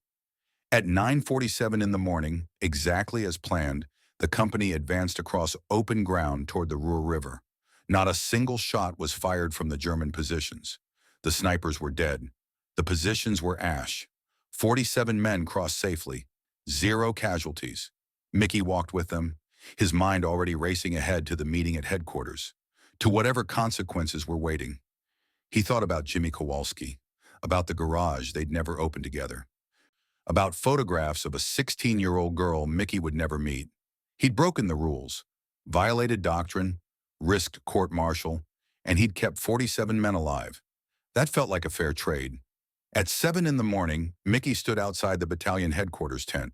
At 9:47 in the morning, exactly as planned, the company advanced across open ground toward the Ruhr River. Not a single shot was fired from the German positions. The snipers were dead. The positions were ash. 47 men crossed safely. 0 casualties. Mickey walked with them, his mind already racing ahead to the meeting at headquarters, to whatever consequences were waiting. He thought about Jimmy Kowalski, about the garage they'd never opened together, about photographs of a 16-year-old girl Mickey would never meet. He'd broken the rules, violated doctrine, risked court-martial, and he'd kept 47 men alive. That felt like a fair trade. At 7 in the morning, Mickey stood outside the battalion headquarters tent.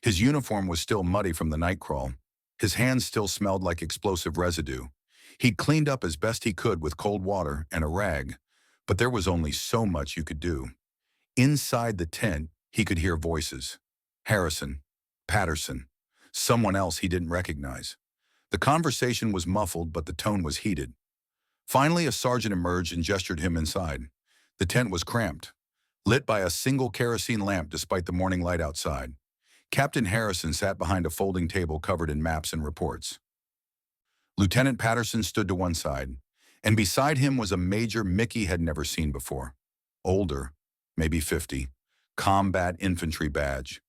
His uniform was still muddy from the night crawl. His hands still smelled like explosive residue. He'd cleaned up as best he could with cold water and a rag, but there was only so much you could do. Inside the tent, he could hear voices. Harrison, Patterson, someone else he didn't recognize. The conversation was muffled, but the tone was heated. Finally, a sergeant emerged and gestured him inside. The tent was cramped, lit by a single kerosene lamp despite the morning light outside. Captain Harrison sat behind a folding table covered in maps and reports. Lieutenant Patterson stood to one side, and beside him was a major Mickey had never seen before. Older, maybe 50, combat infantry badge,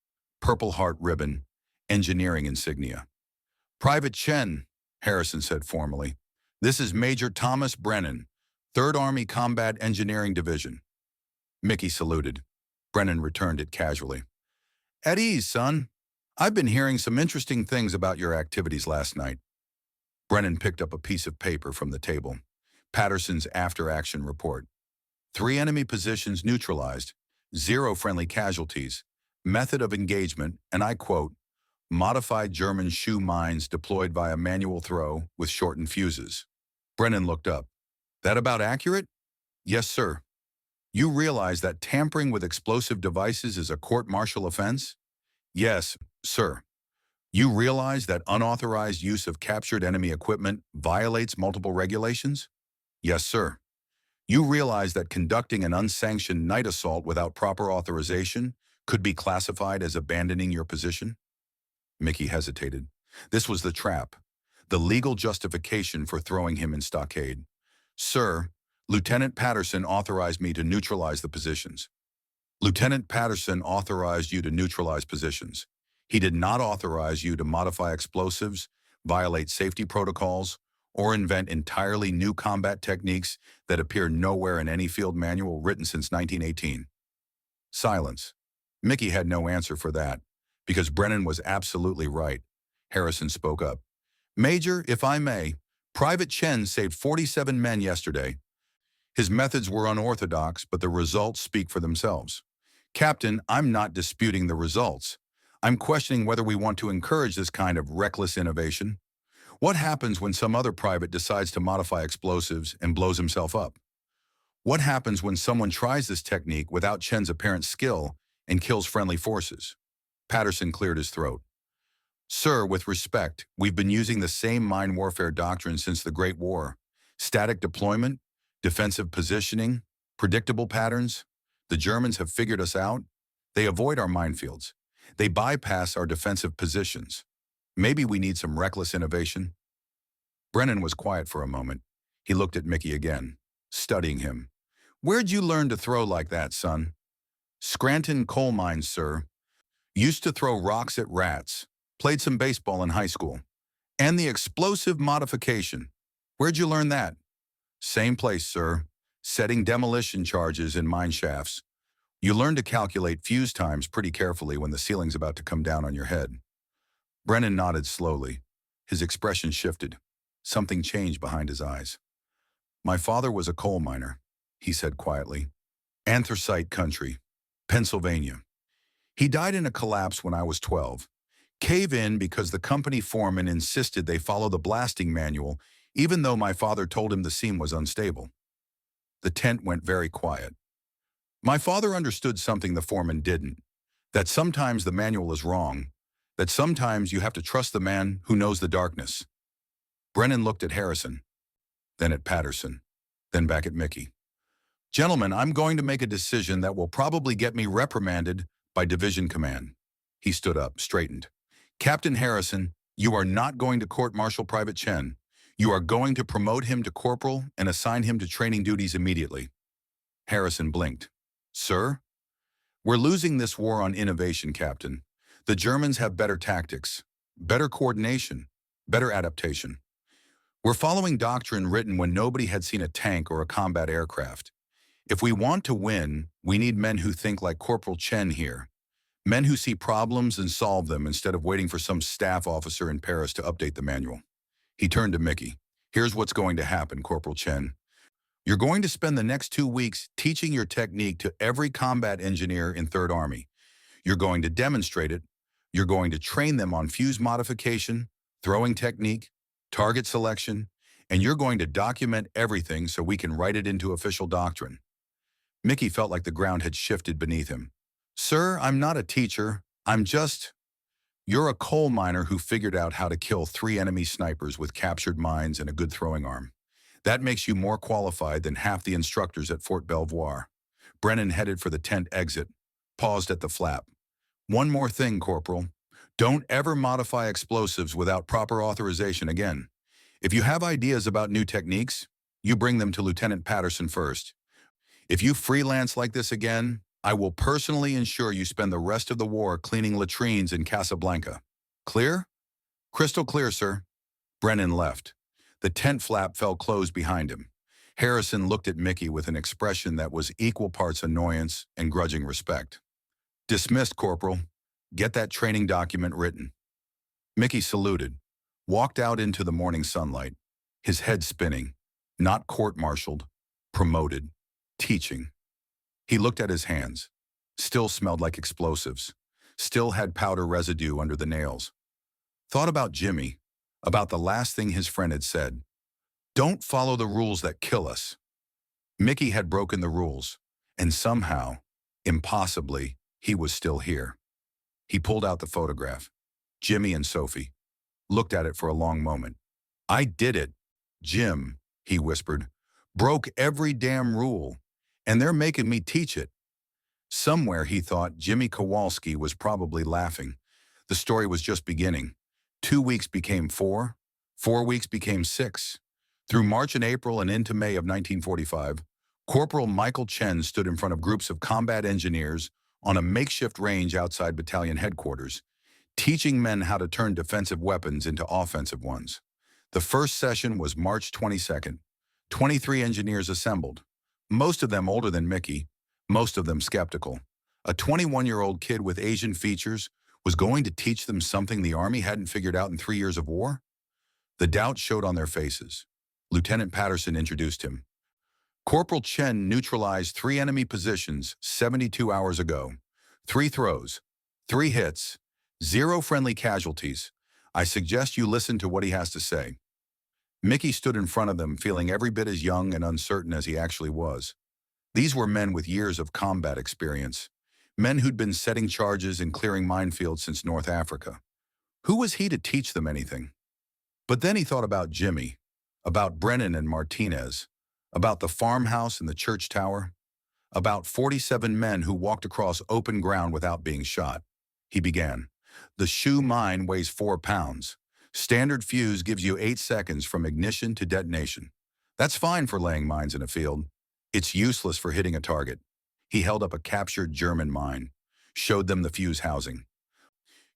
Purple Heart ribbon, engineering insignia. Private Chen, Harrison said formally. This is Major Thomas Brennan, 3rd Army Combat Engineering Division. Mickey saluted. Brennan returned it casually. At ease, son. I've been hearing some interesting things about your activities last night. Brennan picked up a piece of paper from the table. Patterson's after-action report. 3 enemy positions neutralized, 0 friendly casualties, method of engagement, and I quote, modified German shoe mines deployed via manual throw with shortened fuses. Brennan looked up. That about accurate? Yes, sir. You realize that tampering with explosive devices is a court-martial offense? Yes, sir. You realize that unauthorized use of captured enemy equipment violates multiple regulations? Yes, sir. You realize that conducting an unsanctioned night assault without proper authorization could be classified as abandoning your position? Mickey hesitated. This was the trap, the legal justification for throwing him in stockade. Sir, Lieutenant Patterson authorized me to neutralize the positions. Lieutenant Patterson authorized you to neutralize positions. He did not authorize you to modify explosives, violate safety protocols, or invent entirely new combat techniques that appear nowhere in any field manual written since 1918. Silence. Mickey had no answer for that, because Brennan was absolutely right. Harrison spoke up. Major, if I may, Private Chen saved 47 men yesterday. His methods were unorthodox, but the results speak for themselves. Captain, I'm not disputing the results. I'm questioning whether we want to encourage this kind of reckless innovation. What happens when some other private decides to modify explosives and blows himself up? What happens when someone tries this technique without Chen's apparent skill and kills friendly forces? Patterson cleared his throat. Sir, with respect, we've been using the same mine warfare doctrine since the Great War. Static deployment, defensive positioning, predictable patterns. The Germans have figured us out. They avoid our minefields. They bypass our defensive positions. Maybe we need some reckless innovation. Brennan was quiet for a moment. He looked at Mickey again, studying him. Where'd you learn to throw like that, son? Scranton coal mines, sir. Used to throw rocks at rats. Played some baseball in high school. And the explosive modification. Where'd you learn that? Same place, sir. Setting demolition charges in mine shafts. You learn to calculate fuse times pretty carefully when the ceiling's about to come down on your head. Brennan nodded slowly. His expression shifted. Something changed behind his eyes. My father was a coal miner, he said quietly. Anthracite country, Pennsylvania. He died in a collapse when I was 12. Cave in because the company foreman insisted they follow the blasting manual, even though my father told him the seam was unstable. The tent went very quiet. My father understood something the foreman didn't, that sometimes the manual is wrong, that sometimes you have to trust the man who knows the darkness. Brennan looked at Harrison, then at Patterson, then back at Mickey. Gentlemen, I'm going to make a decision that will probably get me reprimanded by division command. He stood up, straightened. Captain Harrison, you are not going to court-martial Private Chen. You are going to promote him to corporal and assign him to training duties immediately. Harrison blinked. Sir? We're losing this war on innovation, Captain. The Germans have better tactics, better coordination, better adaptation. We're following doctrine written when nobody had seen a tank or a combat aircraft. If we want to win, we need men who think like Corporal Chen here. Men who see problems and solve them instead of waiting for some staff officer in Paris to update the manual. He turned to Mickey. Here's what's going to happen, Corporal Chen. You're going to spend the next 2 weeks teaching your technique to every combat engineer in 3rd Army. You're going to demonstrate it. You're going to train them on fuse modification, throwing technique, target selection, and you're going to document everything so we can write it into official doctrine. Mickey felt like the ground had shifted beneath him. Sir, I'm not a teacher. You're a coal miner who figured out how to kill 3 enemy snipers with captured mines and a good throwing arm. That makes you more qualified than half the instructors at Fort Belvoir. Brennan headed for the tent exit, paused at the flap. One more thing, Corporal. Don't ever modify explosives without proper authorization again. If you have ideas about new techniques, you bring them to Lieutenant Patterson first. If you freelance like this again, I will personally ensure you spend the rest of the war cleaning latrines in Casablanca. Clear? Crystal clear, sir. Brennan left. The tent flap fell closed behind him. Harrison looked at Mickey with an expression that was equal parts annoyance and grudging respect. Dismissed, Corporal. Get that training document written. Mickey saluted, walked out into the morning sunlight, his head spinning, not court-martialed, promoted, teaching. He looked at his hands. Still smelled like explosives. Still had powder residue under the nails. Thought about Jimmy, about the last thing his friend had said. Don't follow the rules that kill us. Mickey had broken the rules, and somehow, impossibly, he was still here. He pulled out the photograph. Jimmy and Sophie. Looked at it for a long moment. I did it. Jim, he whispered, broke every damn rule, and they're making me teach it. Somewhere, he thought, Jimmy Kowalski was probably laughing. The story was just beginning. 2 weeks became 4. 4 weeks became 6. Through March and April and into May of 1945, Corporal Michael Chen stood in front of groups of combat engineers on a makeshift range outside battalion headquarters, teaching men how to turn defensive weapons into offensive ones. The first session was March 22nd. 23 engineers assembled, most of them older than Mickey, most of them skeptical. A 21-year-old kid with Asian features was going to teach them something the Army hadn't figured out in 3 years of war? The doubt showed on their faces. Lieutenant Patterson introduced him. Corporal Chen neutralized 3 enemy positions 72 hours ago. 3 throws, 3 hits, 0 friendly casualties. I suggest you listen to what he has to say. Mickey stood in front of them, feeling every bit as young and uncertain as he actually was. These were men with years of combat experience, men who'd been setting charges and clearing minefields since North Africa. Who was he to teach them anything? But then he thought about Jimmy, about Brennan and Martinez, about the farmhouse and the church tower, about 47 men who walked across open ground without being shot. He began. The shoe mine weighs 4 pounds. Standard fuse gives you 8 seconds from ignition to detonation. That's fine for laying mines in a field. It's useless for hitting a target. He held up a captured German mine, showed them the fuse housing.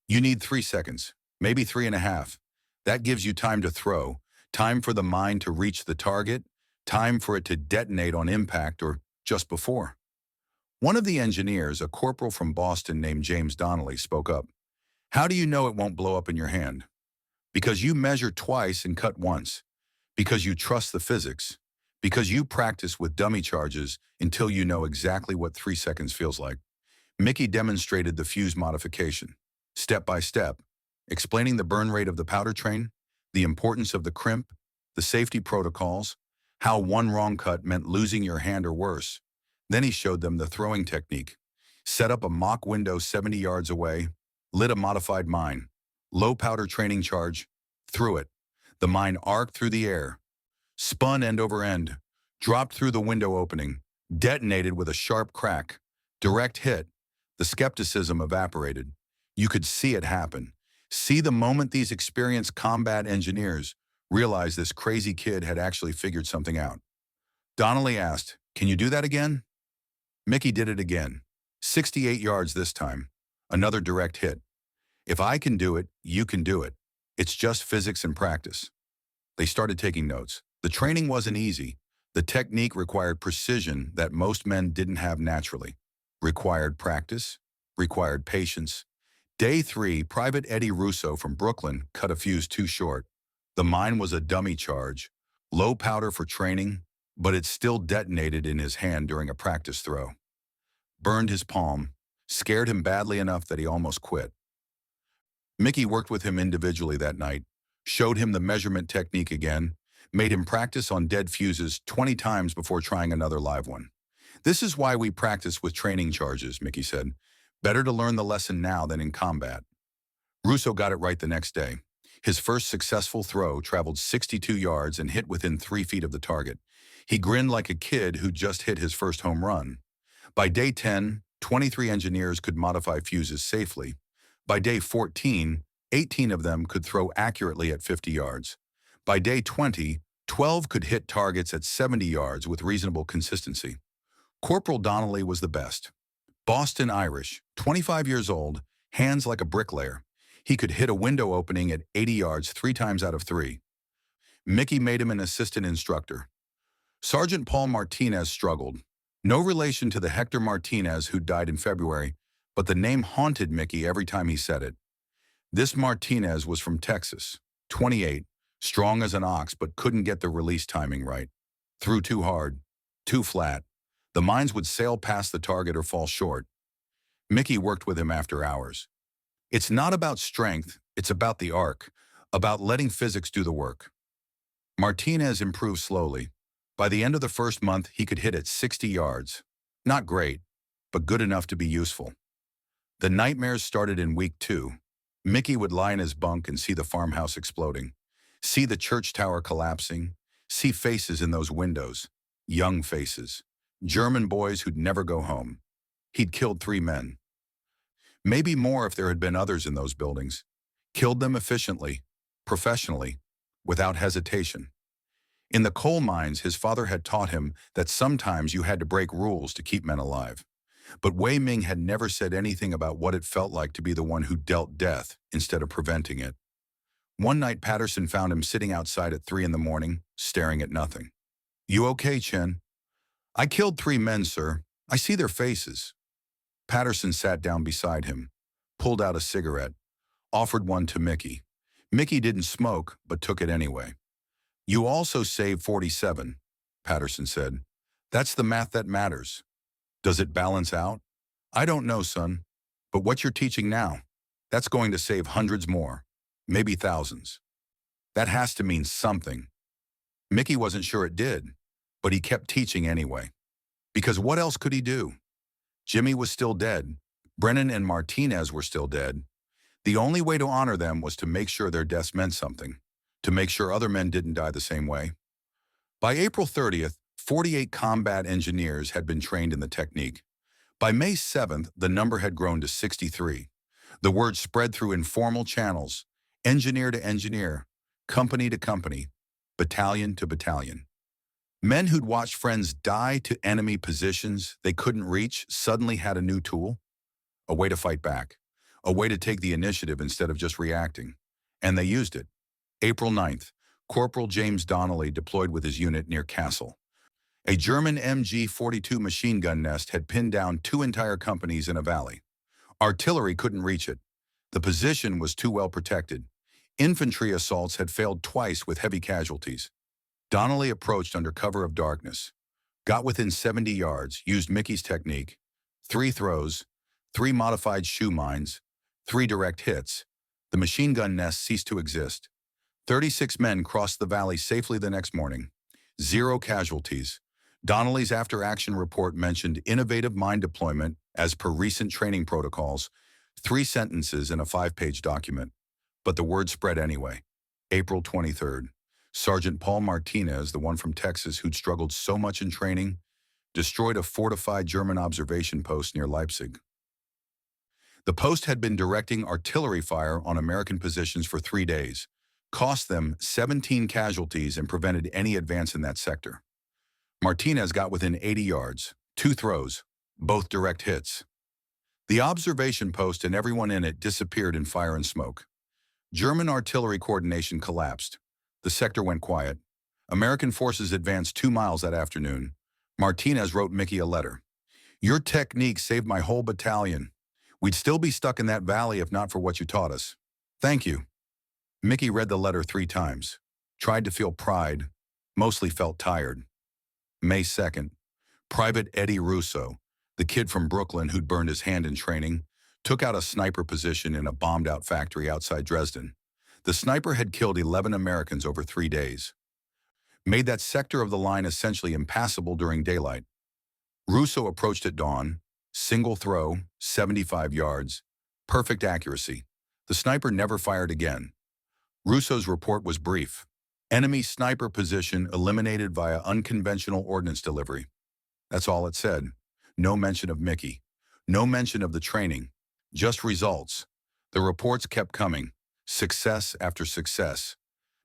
You need 3 seconds, maybe 3.5. That gives you time to throw, time for the mine to reach the target, time for it to detonate on impact or just before. One of the engineers, a corporal from Boston named James Donnelly, spoke up. How do you know it won't blow up in your hand? Because you measure twice and cut once. Because you trust the physics. Because you practice with dummy charges until you know exactly what 3 seconds feels like. Mickey demonstrated the fuse modification, step by step, explaining the burn rate of the powder train, the importance of the crimp, the safety protocols, how one wrong cut meant losing your hand or worse. Then he showed them the throwing technique. Set up a mock window 70 yards away, lit a modified mine, low powder training charge, threw it. The mine arced through the air, spun end over end, dropped through the window opening, detonated with a sharp crack, direct hit. The skepticism evaporated. You could see it happen. See the moment these experienced combat engineers realized this crazy kid had actually figured something out. Donnelly asked, "Can you do that again?" Mickey did it again. 68 yards this time. Another direct hit. If I can do it, you can do it. It's just physics and practice. They started taking notes. The training wasn't easy. The technique required precision that most men didn't have naturally. Required practice, required patience. Day 3, Private Eddie Russo from Brooklyn cut a fuse too short. The mine was a dummy charge, low powder for training, but it still detonated in his hand during a practice throw. Burned his palm, scared him badly enough that he almost quit. Mickey worked with him individually that night, showed him the measurement technique again, made him practice on dead fuses 20 times before trying another live one. This is why we practice with training charges, Mickey said. Better to learn the lesson now than in combat. Russo got it right the next day. His first successful throw traveled 62 yards and hit within 3 feet of the target. He grinned like a kid who just hit his first home run. By day 10, 23 engineers could modify fuses safely. By day 14, 18 of them could throw accurately at 50 yards. By day 20, 12 could hit targets at 70 yards with reasonable consistency. Corporal Donnelly was the best. Boston Irish, 25 years old, hands like a bricklayer. He could hit a window opening at 80 yards 3 times out of 3. Mickey made him an assistant instructor. Sergeant Paul Martinez struggled. No relation to the Hector Martinez who died in February, but the name haunted Mickey every time he said it. This Martinez was from Texas, 28, strong as an ox but couldn't get the release timing right. Threw too hard, too flat. The mines would sail past the target or fall short. Mickey worked with him after hours. It's not about strength, it's about the arc, about letting physics do the work. Martinez improved slowly. By the end of the first month, he could hit at 60 yards. Not great, but good enough to be useful. The nightmares started in week 2. Mickey would lie in his bunk and see the farmhouse exploding, see the church tower collapsing, see faces in those windows, young faces, German boys who'd never go home. He'd killed 3 men. Maybe more if there had been others in those buildings. Killed them efficiently, professionally, without hesitation. In the coal mines, his father had taught him that sometimes you had to break rules to keep men alive. But Wei Ming had never said anything about what it felt like to be the one who dealt death instead of preventing it. One night, Patterson found him sitting outside at 3 in the morning, staring at nothing. "You okay, Chen?" "I killed 3 men, sir. I see their faces." Patterson sat down beside him, pulled out a cigarette, offered one to Mickey. Mickey didn't smoke, but took it anyway. "You also saved 47, Patterson said. "That's the math that matters. Does it balance out?" "I don't know, son. But what you're teaching now, that's going to save hundreds more, maybe thousands. That has to mean something." Mickey wasn't sure it did, but he kept teaching anyway. Because what else could he do? Jimmy was still dead. Brennan and Martinez were still dead. The only way to honor them was to make sure their deaths meant something, to make sure other men didn't die the same way. By April 30th, 48 combat engineers had been trained in the technique. By May 7th, the number had grown to 63. The word spread through informal channels, engineer to engineer, company to company, battalion to battalion. Men who'd watched friends die to enemy positions they couldn't reach suddenly had a new tool, a way to fight back, a way to take the initiative instead of just reacting. And they used it. April 9th, Corporal James Donnelly deployed with his unit near Kassel. A German MG-42 machine gun nest had pinned down two entire companies in a valley. Artillery couldn't reach it. The position was too well protected. Infantry assaults had failed twice with heavy casualties. Donnelly approached under cover of darkness, got within 70 yards, used Mickey's technique, 3 throws, 3 modified shoe mines, 3 direct hits. The machine gun nest ceased to exist. 36 men crossed the valley safely the next morning. 0 casualties. Donnelly's after-action report mentioned innovative mine deployment as per recent training protocols, 3 sentences in a 5-page document. But the word spread anyway. April 23rd. Sergeant Paul Martinez, the one from Texas who'd struggled so much in training, destroyed a fortified German observation post near Leipzig. The post had been directing artillery fire on American positions for 3 days, cost them 17 casualties and prevented any advance in that sector. Martinez got within 80 yards, 2 throws, both direct hits. The observation post and everyone in it disappeared in fire and smoke. German artillery coordination collapsed. The sector went quiet. American forces advanced 2 miles that afternoon. Martinez wrote Mickey a letter. "Your technique saved my whole battalion. We'd still be stuck in that valley if not for what you taught us. Thank you." Mickey read the letter 3 times, tried to feel pride, mostly felt tired. May 2nd, Private Eddie Russo, the kid from Brooklyn who'd burned his hand in training, took out a sniper position in a bombed-out factory outside Dresden. The sniper had killed 11 Americans over 3 days, made that sector of the line essentially impassable during daylight. Russo approached at dawn, single throw, 75 yards, perfect accuracy. The sniper never fired again. Russo's report was brief. Enemy sniper position eliminated via unconventional ordnance delivery. That's all it said. No mention of Mickey. No mention of the training. Just results. The reports kept coming. Success after success.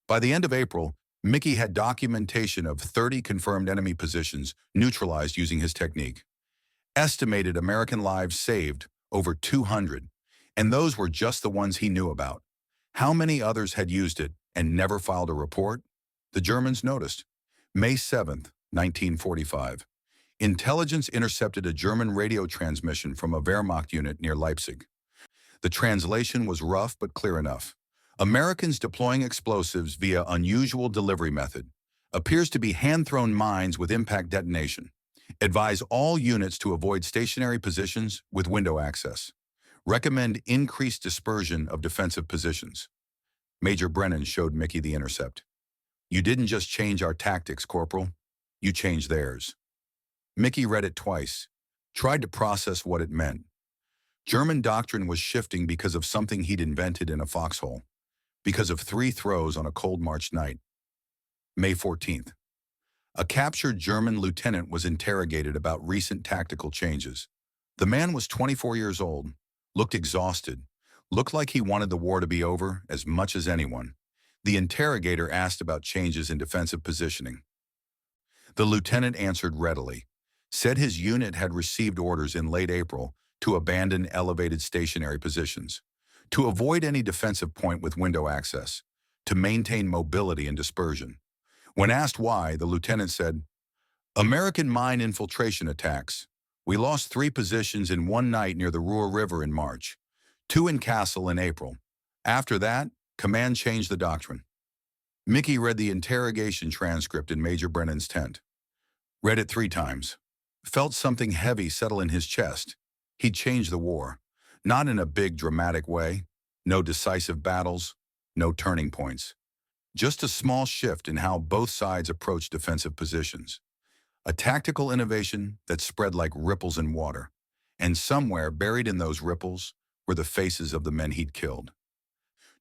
By the end of April, Mickey had documentation of 30 confirmed enemy positions neutralized using his technique. Estimated American lives saved, over 200. And those were just the ones he knew about. How many others had used it and never filed a report? The Germans noticed. May 7th, 1945. Intelligence intercepted a German radio transmission from a Wehrmacht unit near Leipzig. The translation was rough but clear enough. Americans deploying explosives via unusual delivery method. Appears to be hand-thrown mines with impact detonation. Advise all units to avoid stationary positions with window access. Recommend increased dispersion of defensive positions. Major Brennan showed Mickey the intercept. "You didn't just change our tactics, Corporal. You changed theirs." Mickey read it twice, tried to process what it meant. German doctrine was shifting because of something he'd invented in a foxhole, because of 3 throws on a cold March night. May 14th. A captured German lieutenant was interrogated about recent tactical changes. The man was 24 years old, looked exhausted, looked like he wanted the war to be over as much as anyone. The interrogator asked about changes in defensive positioning. The lieutenant answered readily, said his unit had received orders in late April to abandon elevated stationary positions, to avoid any defensive point with window access, to maintain mobility and dispersion. When asked why, the lieutenant said, "American mine infiltration attacks. We lost 3 positions in one night near the Ruhr River in March, 2 in Kassel in April. After that, command changed the doctrine." Mickey read the interrogation transcript in Major Brennan's tent. Read it 3 times. Felt something heavy settle in his chest. He'd changed the war. Not in a big, dramatic way. No decisive battles. No turning points. Just a small shift in how both sides approached defensive positions. A tactical innovation that spread like ripples in water. And somewhere buried in those ripples were the faces of the men he'd killed.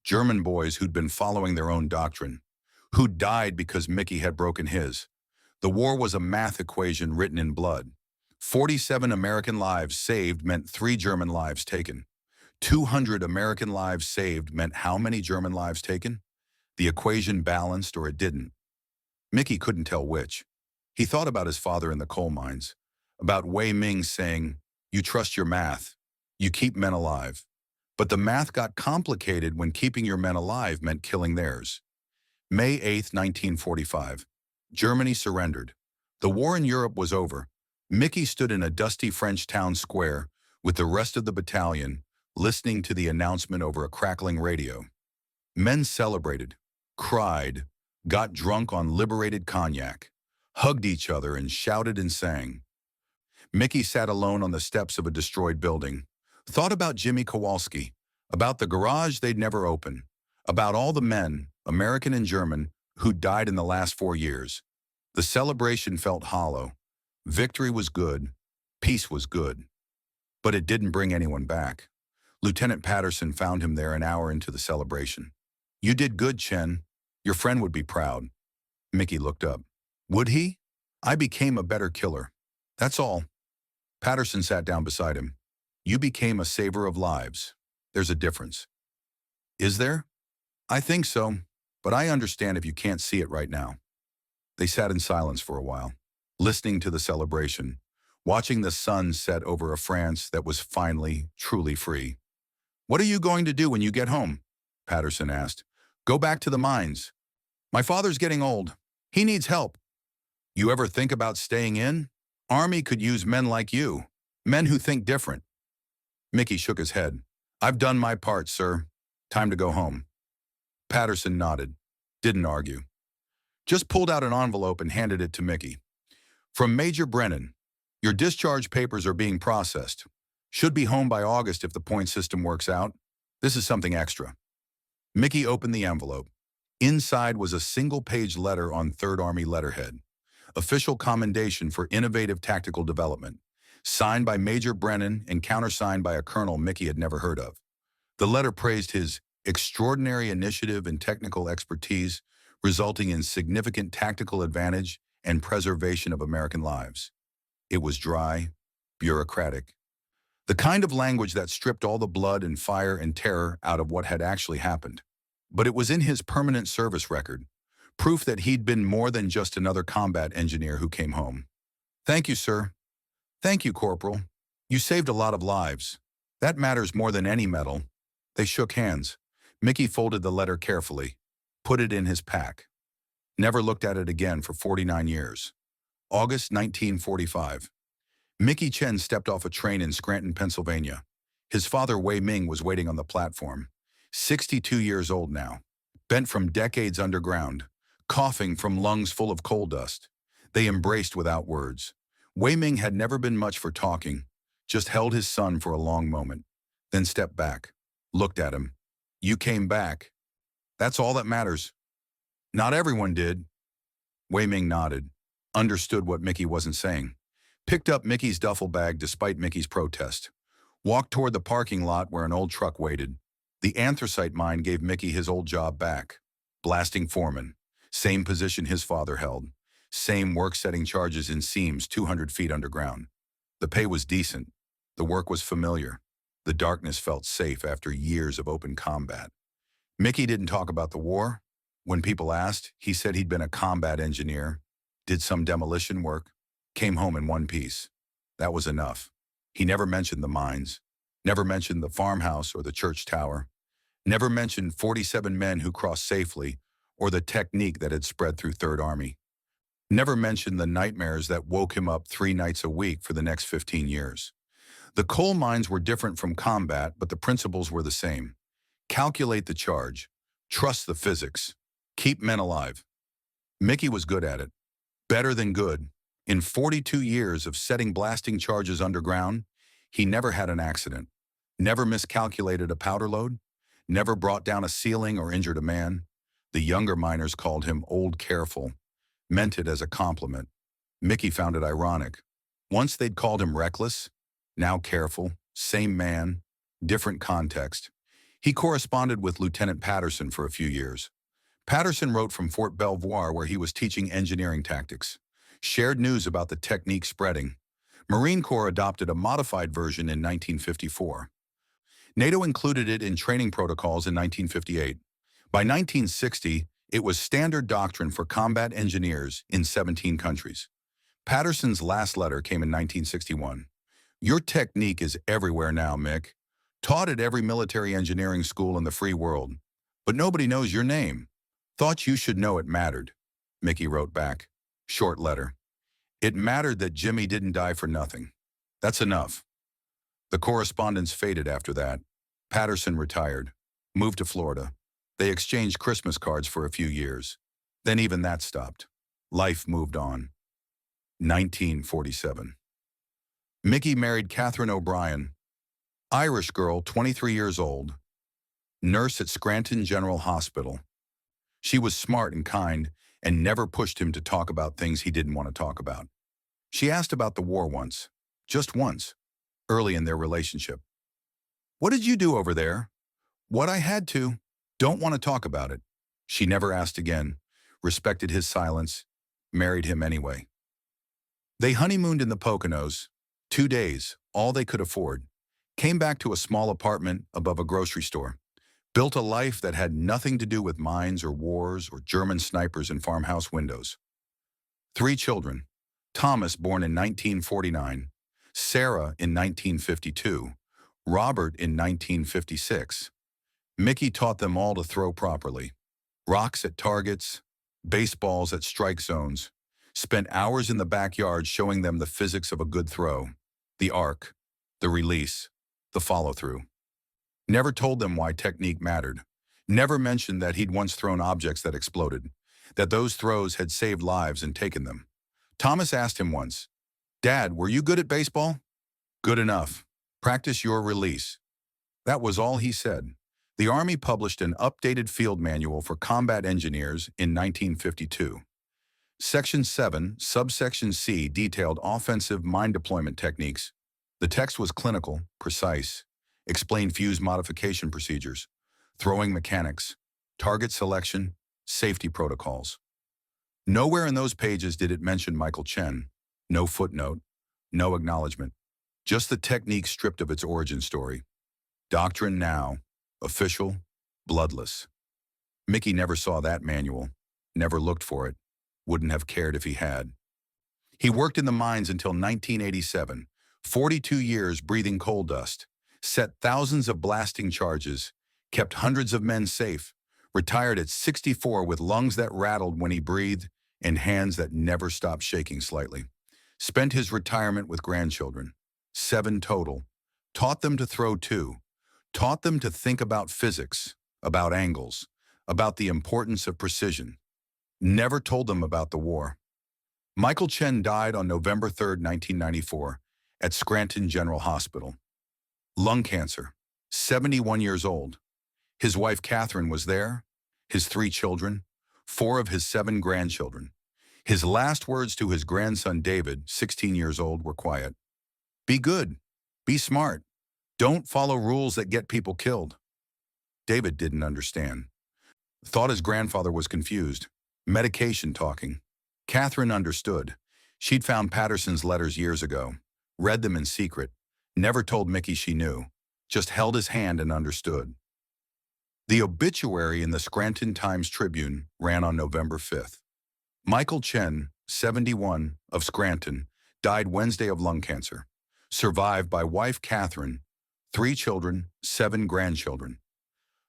German boys who'd been following their own doctrine, who'd died because Mickey had broken his. The war was a math equation written in blood. 47 American lives saved meant 3 German lives taken. 200 American lives saved meant how many German lives taken? The equation balanced or it didn't. Mickey couldn't tell which. He thought about his father in the coal mines, about Wei Ming saying, "You trust your math. You keep men alive." But the math got complicated when keeping your men alive meant killing theirs. May 8, 1945. Germany surrendered. The war in Europe was over. Mickey stood in a dusty French town square with the rest of the battalion, listening to the announcement over a crackling radio. Men celebrated, cried, got drunk on liberated cognac, hugged each other and shouted and sang. Mickey sat alone on the steps of a destroyed building, thought about Jimmy Kowalski, about the garage they'd never open, about all the men, American and German, who died in the last 4 years. The celebration felt hollow. Victory was good. Peace was good. But it didn't bring anyone back. Lieutenant Patterson found him there an hour into the celebration. "You did good, Chen. Your friend would be proud." Mickey looked up. "Would he? I became a better killer. That's all." Patterson sat down beside him. "You became a saver of lives. There's a difference." "Is there?" "I think so, but I understand if you can't see it right now." They sat in silence for a while, listening to the celebration, watching the sun set over a France that was finally, truly free. "What are you going to do when you get home?" Patterson asked. "Go back to the mines. My father's getting old. He needs help." "You ever think about staying in? Army could use men like you, men who think different." Mickey shook his head. "I've done my part, sir. Time to go home." Patterson nodded, didn't argue. Just pulled out an envelope and handed it to Mickey. "From Major Brennan. Your discharge papers are being processed. Should be home by August if the point system works out. This is something extra." Mickey opened the envelope. Inside was a single-page letter on 3rd Army letterhead. Official commendation for innovative tactical development. Signed by Major Brennan and countersigned by a colonel Mickey had never heard of. The letter praised his extraordinary initiative and technical expertise, resulting in significant tactical advantage and preservation of American lives. It was dry, bureaucratic. The kind of language that stripped all the blood and fire and terror out of what had actually happened. But it was in his permanent service record, proof that he'd been more than just another combat engineer who came home. "Thank you, sir." "Thank you, Corporal. You saved a lot of lives. That matters more than any medal." They shook hands. Mickey folded the letter carefully, put it in his pack. Never looked at it again for 49 years. August 1945. Mickey Chen stepped off a train in Scranton, Pennsylvania. His father, Wei Ming, was waiting on the platform. 62 years old now, bent from decades underground, coughing from lungs full of coal dust. They embraced without words. Wei Ming had never been much for talking, just held his son for a long moment, then stepped back, looked at him. "You came back. That's all that matters." "Not everyone did." Wei Ming nodded, understood what Mickey wasn't saying, picked up Mickey's duffel bag despite Mickey's protest, walked toward the parking lot where an old truck waited. The anthracite mine gave Mickey his old job back. Blasting foreman, same position his father held, same work-setting charges in seams 200 feet underground. The pay was decent. The work was familiar. The darkness felt safe after years of open combat. Mickey didn't talk about the war. When people asked, he said he'd been a combat engineer, did some demolition work, came home in one piece. That was enough. He never mentioned the mines, never mentioned the farmhouse or the church tower, never mentioned 47 men who crossed safely or the technique that had spread through 3rd Army. Never mentioned the nightmares that woke him up 3 nights a week for the next 15 years. The coal mines were different from combat, but the principles were the same. Calculate the charge, trust the physics, keep men alive. Mickey was good at it, better than good. In 42 years of setting blasting charges underground, he never had an accident, never miscalculated a powder load, never brought down a ceiling or injured a man. The younger miners called him Old Careful, meant it as a compliment. Mickey found it ironic. Once they'd called him reckless, now careful, same man, different context. He corresponded with Lieutenant Patterson for a few years. Patterson wrote from Fort Belvoir where he was teaching engineering tactics, shared news about the technique spreading. Marine Corps adopted a modified version in 1954. NATO included it in training protocols in 1958. By 1960, it was standard doctrine for combat engineers in 17 countries. Patterson's last letter came in 1961. Your technique is everywhere now, Mick. Taught at every military engineering school in the free world. But nobody knows your name. Thought you should know it mattered. Mickey wrote back. Short letter. It mattered that Jimmy didn't die for nothing. That's enough. The correspondence faded after that. Patterson retired, moved to Florida. They exchanged Christmas cards for a few years. Then even that stopped. Life moved on. 1947. Mickey married Catherine O'Brien, Irish girl, 23 years old, nurse at Scranton General Hospital. She was smart and kind and never pushed him to talk about things he didn't want to talk about. She asked about the war once, just once, early in their relationship. What did you do over there? What I had to. Don't want to talk about it. She never asked again, respected his silence, married him anyway. They honeymooned in the Poconos, 2 days, all they could afford, came back to a small apartment above a grocery store, built a life that had nothing to do with mines or wars or German snipers in farmhouse windows. 3 children, Thomas born in 1949, Sarah in 1952, Robert in 1956. Mickey taught them all to throw properly. Rocks at targets, baseballs at strike zones, spent hours in the backyard showing them the physics of a good throw, the arc, the release, the follow-through. Never told them why technique mattered. Never mentioned that he'd once thrown objects that exploded, that those throws had saved lives and taken them. Thomas asked him once, "Dad, were you good at baseball?" "Good enough. Practice your release." That was all he said. The Army published an updated field manual for combat engineers in 1952. Section 7, subsection C detailed offensive mine deployment techniques. The text was clinical, precise, explained fuse modification procedures, throwing mechanics, target selection, safety protocols. Nowhere in those pages did it mention Michael Chen. No footnote, no acknowledgement. Just the technique stripped of its origin story. Doctrine now, official, bloodless. Mickey never saw that manual, never looked for it, wouldn't have cared if he had. He worked in the mines until 1987, 42 years breathing coal dust, set thousands of blasting charges, kept hundreds of men safe, retired at 64 with lungs that rattled when he breathed and hands that never stopped shaking slightly. Spent his retirement with grandchildren, 7 total, taught them to throw too, taught them to think about physics, about angles, about the importance of precision. Never told them about the war. Michael Chen died on November 3, 1994, at Scranton General Hospital. Lung cancer, 71 years old. His wife Catherine was there, his 3 children, 4 of his 7 grandchildren. His last words to his grandson David, 16 years old, were quiet. Be good, be smart, don't follow rules that get people killed. David didn't understand. Thought his grandfather was confused. Medication talking. Catherine understood. She'd found Patterson's letters years ago, read them in secret, never told Mickey she knew, just held his hand and understood. The obituary in the Scranton Times-Tribune ran on November 5th. Michael Chen, 71, of Scranton, died Wednesday of lung cancer, survived by wife Catherine, 3 children, 7 grandchildren.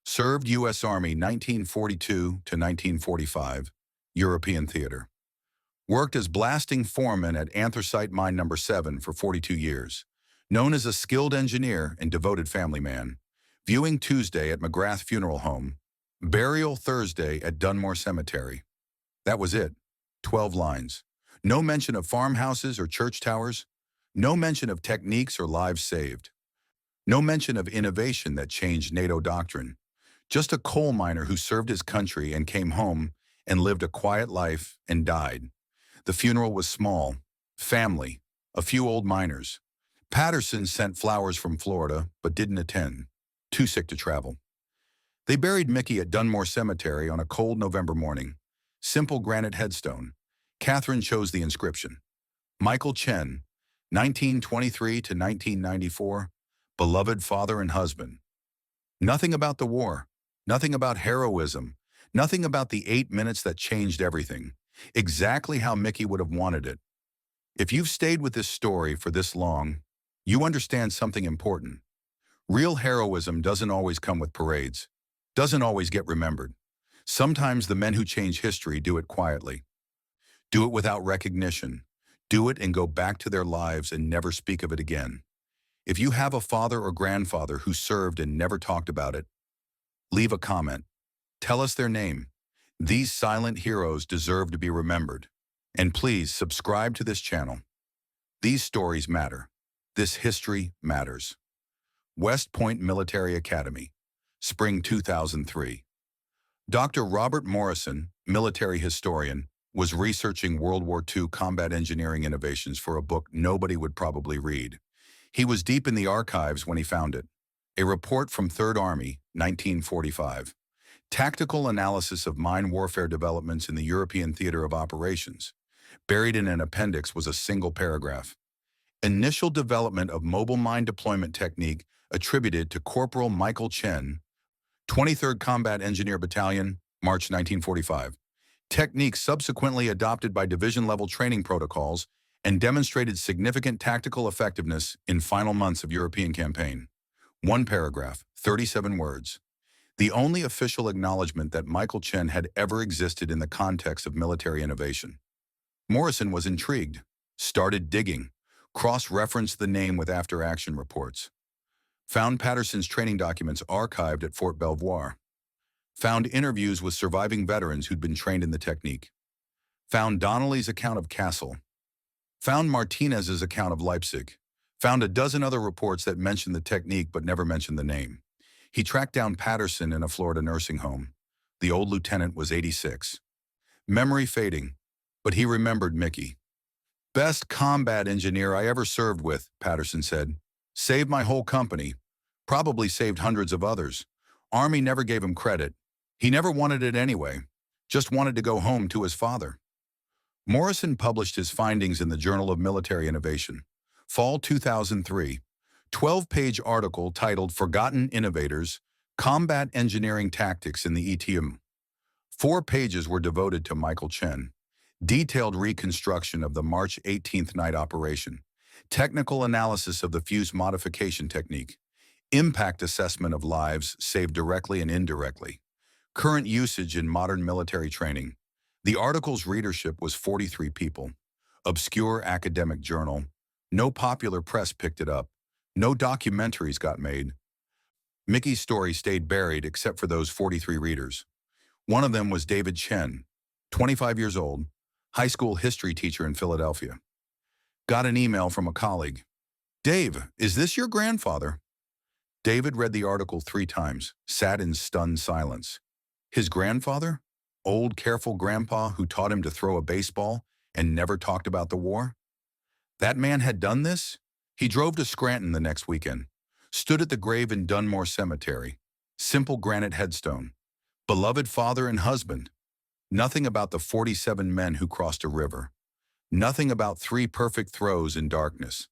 Served U.S. Army 1942 to 1945, European theater. Worked as blasting foreman at Anthracite Mine No. 7 for 42 years. Known as a skilled engineer and devoted family man. Viewing Tuesday at McGrath Funeral Home. Burial Thursday at Dunmore Cemetery. That was it. 12 lines. No mention of farmhouses or church towers. No mention of techniques or lives saved. No mention of innovation that changed NATO doctrine. Just a coal miner who served his country and came home and lived a quiet life and died. The funeral was small, family, a few old miners. Patterson sent flowers from Florida, but didn't attend, too sick to travel. They buried Mickey at Dunmore Cemetery on a cold November morning. Simple granite headstone. Catherine chose the inscription. Michael Chen, 1923 to 1994, beloved father and husband. Nothing about the war, nothing about heroism, nothing about the 8 minutes that changed everything, exactly how Mickey would have wanted it. If you've stayed with this story for this long, you understand something important. Real heroism doesn't always come with parades, doesn't always get remembered. Sometimes the men who change history do it quietly, do it without recognition, do it and go back to their lives and never speak of it again. If you have a father or grandfather who served and never talked about it, leave a comment. Tell us their name. These silent heroes deserve to be remembered. And please subscribe to this channel. These stories matter. This history matters. West Point Military Academy, Spring 2003. Dr. Robert Morrison, military historian, was researching World War II combat engineering innovations for a book nobody would probably read. He was deep in the archives when he found it. A report from 3rd Army, 1945. Tactical analysis of mine warfare developments in the European theater of operations. Buried in an appendix was a single paragraph. Initial development of mobile mine deployment technique attributed to Corporal Michael Chen, 23rd Combat Engineer Battalion, March 1945. Techniques subsequently adopted by division-level training protocols and demonstrated significant tactical effectiveness in final months of European campaign. One paragraph, 37 words. The only official acknowledgement that Michael Chen had ever existed in the context of military innovation. Morrison was intrigued, started digging, cross-referenced the name with after-action reports. Found Patterson's training documents archived at Fort Belvoir. Found interviews with surviving veterans who'd been trained in the technique. Found Donnelly's account of Kassel. Found Martinez's account of Leipzig. Found a dozen other reports that mentioned the technique but never mentioned the name. He tracked down Patterson in a Florida nursing home. The old lieutenant was 86. Memory fading, but he remembered Mickey. "Best combat engineer I ever served with," Patterson said. "Saved my whole company. Probably saved hundreds of others. Army never gave him credit. He never wanted it anyway. Just wanted to go home to his father." Morrison published his findings in the Journal of Military Innovation. Fall 2003. 12-page article titled "Forgotten Innovators, Combat Engineering Tactics in the ETM." 4 pages were devoted to Michael Chen. Detailed reconstruction of the March 18th night operation. Technical analysis of the fuse modification technique. Impact assessment of lives saved directly and indirectly. Current usage in modern military training. The article's readership was 43 people. Obscure academic journal. No popular press picked it up. No documentaries got made. Mickey's story stayed buried except for those 43 readers. One of them was David Chen, 25 years old, high school history teacher in Philadelphia. Got an email from a colleague. "Dave, is this your grandfather?" David read the article 3 times, sat in stunned silence. His grandfather? Old, careful grandpa who taught him to throw a baseball and never talked about the war? That man had done this? He drove to Scranton the next weekend, stood at the grave in Dunmore Cemetery. Simple granite headstone. Beloved father and husband. Nothing about the 47 men who crossed a river. Nothing about 3 perfect throws in darkness.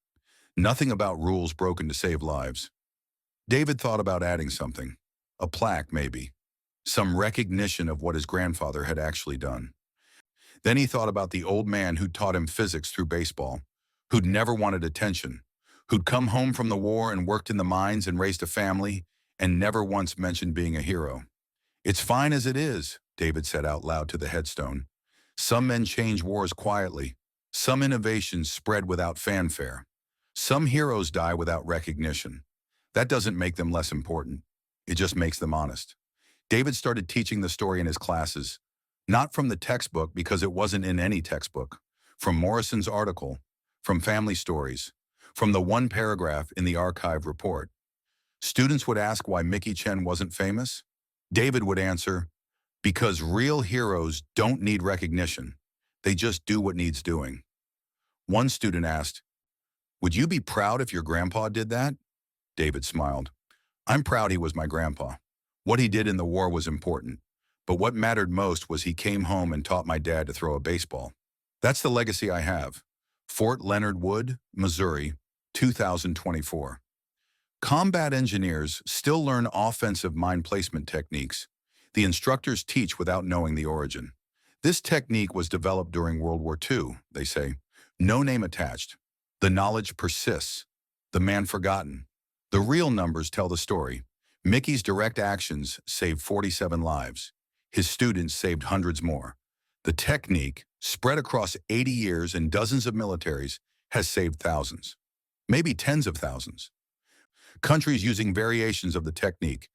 Nothing about rules broken to save lives. David thought about adding something. A plaque, maybe. Some recognition of what his grandfather had actually done. Then he thought about the old man who taught him physics through baseball, who'd never wanted attention, who'd come home from the war and worked in the mines and raised a family, and never once mentioned being a hero. "It's fine as it is," David said out loud to the headstone. "Some men change wars quietly. Some innovations spread without fanfare. Some heroes die without recognition. That doesn't make them less important. It just makes them honest." David started teaching the story in his classes, not from the textbook because it wasn't in any textbook, from Morrison's article, from family stories, from the 1 paragraph in the archive report. Students would ask why Mickey Chen wasn't famous. David would answer, "Because real heroes don't need recognition. They just do what needs doing." One student asked, "Would you be proud if your grandpa did that?" David smiled. "I'm proud he was my grandpa. What he did in the war was important, but what mattered most was he came home and taught my dad to throw a baseball. That's the legacy I have." Fort Leonard Wood, Missouri, 2024. Combat engineers still learn offensive mine placement techniques. The instructors teach without knowing the origin. This technique was developed during World War II, they say. No name attached. The knowledge persists. The man forgotten. The real numbers tell the story. Mickey's direct actions saved 47 lives. His students saved hundreds more. The technique, spread across 80 years and dozens of militaries, has saved thousands. Maybe tens of thousands. Countries using variations of the technique,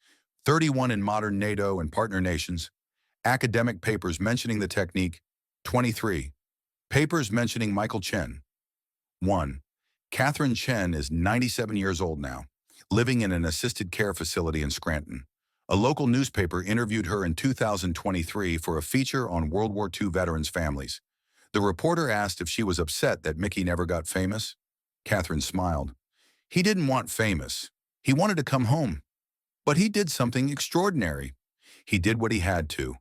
31 in modern NATO and partner nations. Academic papers mentioning the technique, 23. Papers mentioning Michael Chen. 1. Catherine Chen is 97 years old now, living in an assisted care facility in Scranton. A local newspaper interviewed her in 2023 for a feature on World War II veterans' families. The reporter asked if she was upset that Mickey never got famous. Catherine smiled. He didn't want famous. He wanted to come home. But he did something extraordinary. He did what he had to.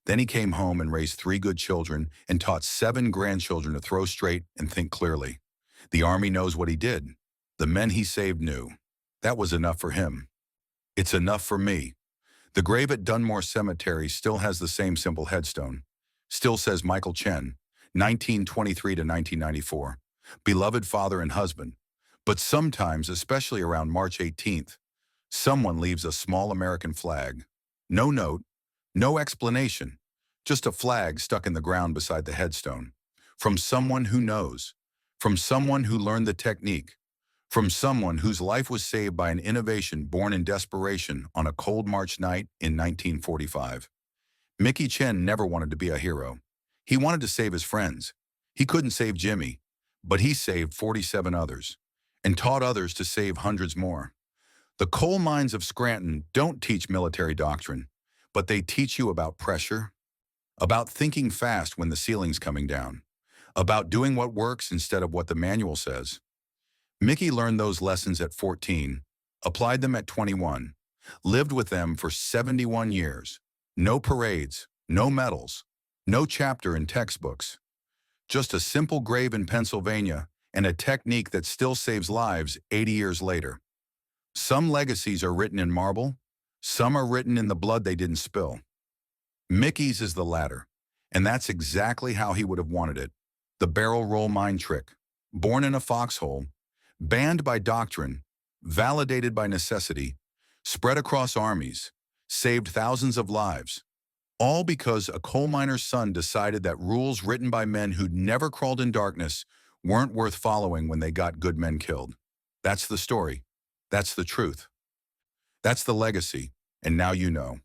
Then he came home and raised 3 good children and taught 7 grandchildren to throw straight and think clearly. The Army knows what he did. The men he saved knew. That was enough for him. It's enough for me. The grave at Dunmore Cemetery still has the same simple headstone. Still says Michael Chen, 1923 to 1994. Beloved father and husband. But sometimes, especially around March 18th, someone leaves a small American flag. No note, no explanation, just a flag stuck in the ground beside the headstone. From someone who knows. From someone who learned the technique. From someone whose life was saved by an innovation born in desperation on a cold March night in 1945. Mickey Chen never wanted to be a hero. He wanted to save his friends. He couldn't save Jimmy, but he saved 47 others and taught others to save hundreds more. The coal mines of Scranton don't teach military doctrine, but they teach you about pressure, about thinking fast when the ceiling's coming down, about doing what works instead of what the manual says. Mickey learned those lessons at 14, applied them at 21, lived with them for 71 years. No parades, no medals, no chapter in textbooks. Just a simple grave in Pennsylvania and a technique that still saves lives 80 years later. Some legacies are written in marble, some are written in the blood they didn't spill. Mickey's is the latter, and that's exactly how he would have wanted it. The barrel roll mine trick, born in a foxhole, banned by doctrine, validated by necessity, spread across armies, saved thousands of lives. All because a coal miner's son decided that rules written by men who'd never crawled in darkness weren't worth following when they got good men killed. That's the story. That's the truth. That's the legacy. And now you know.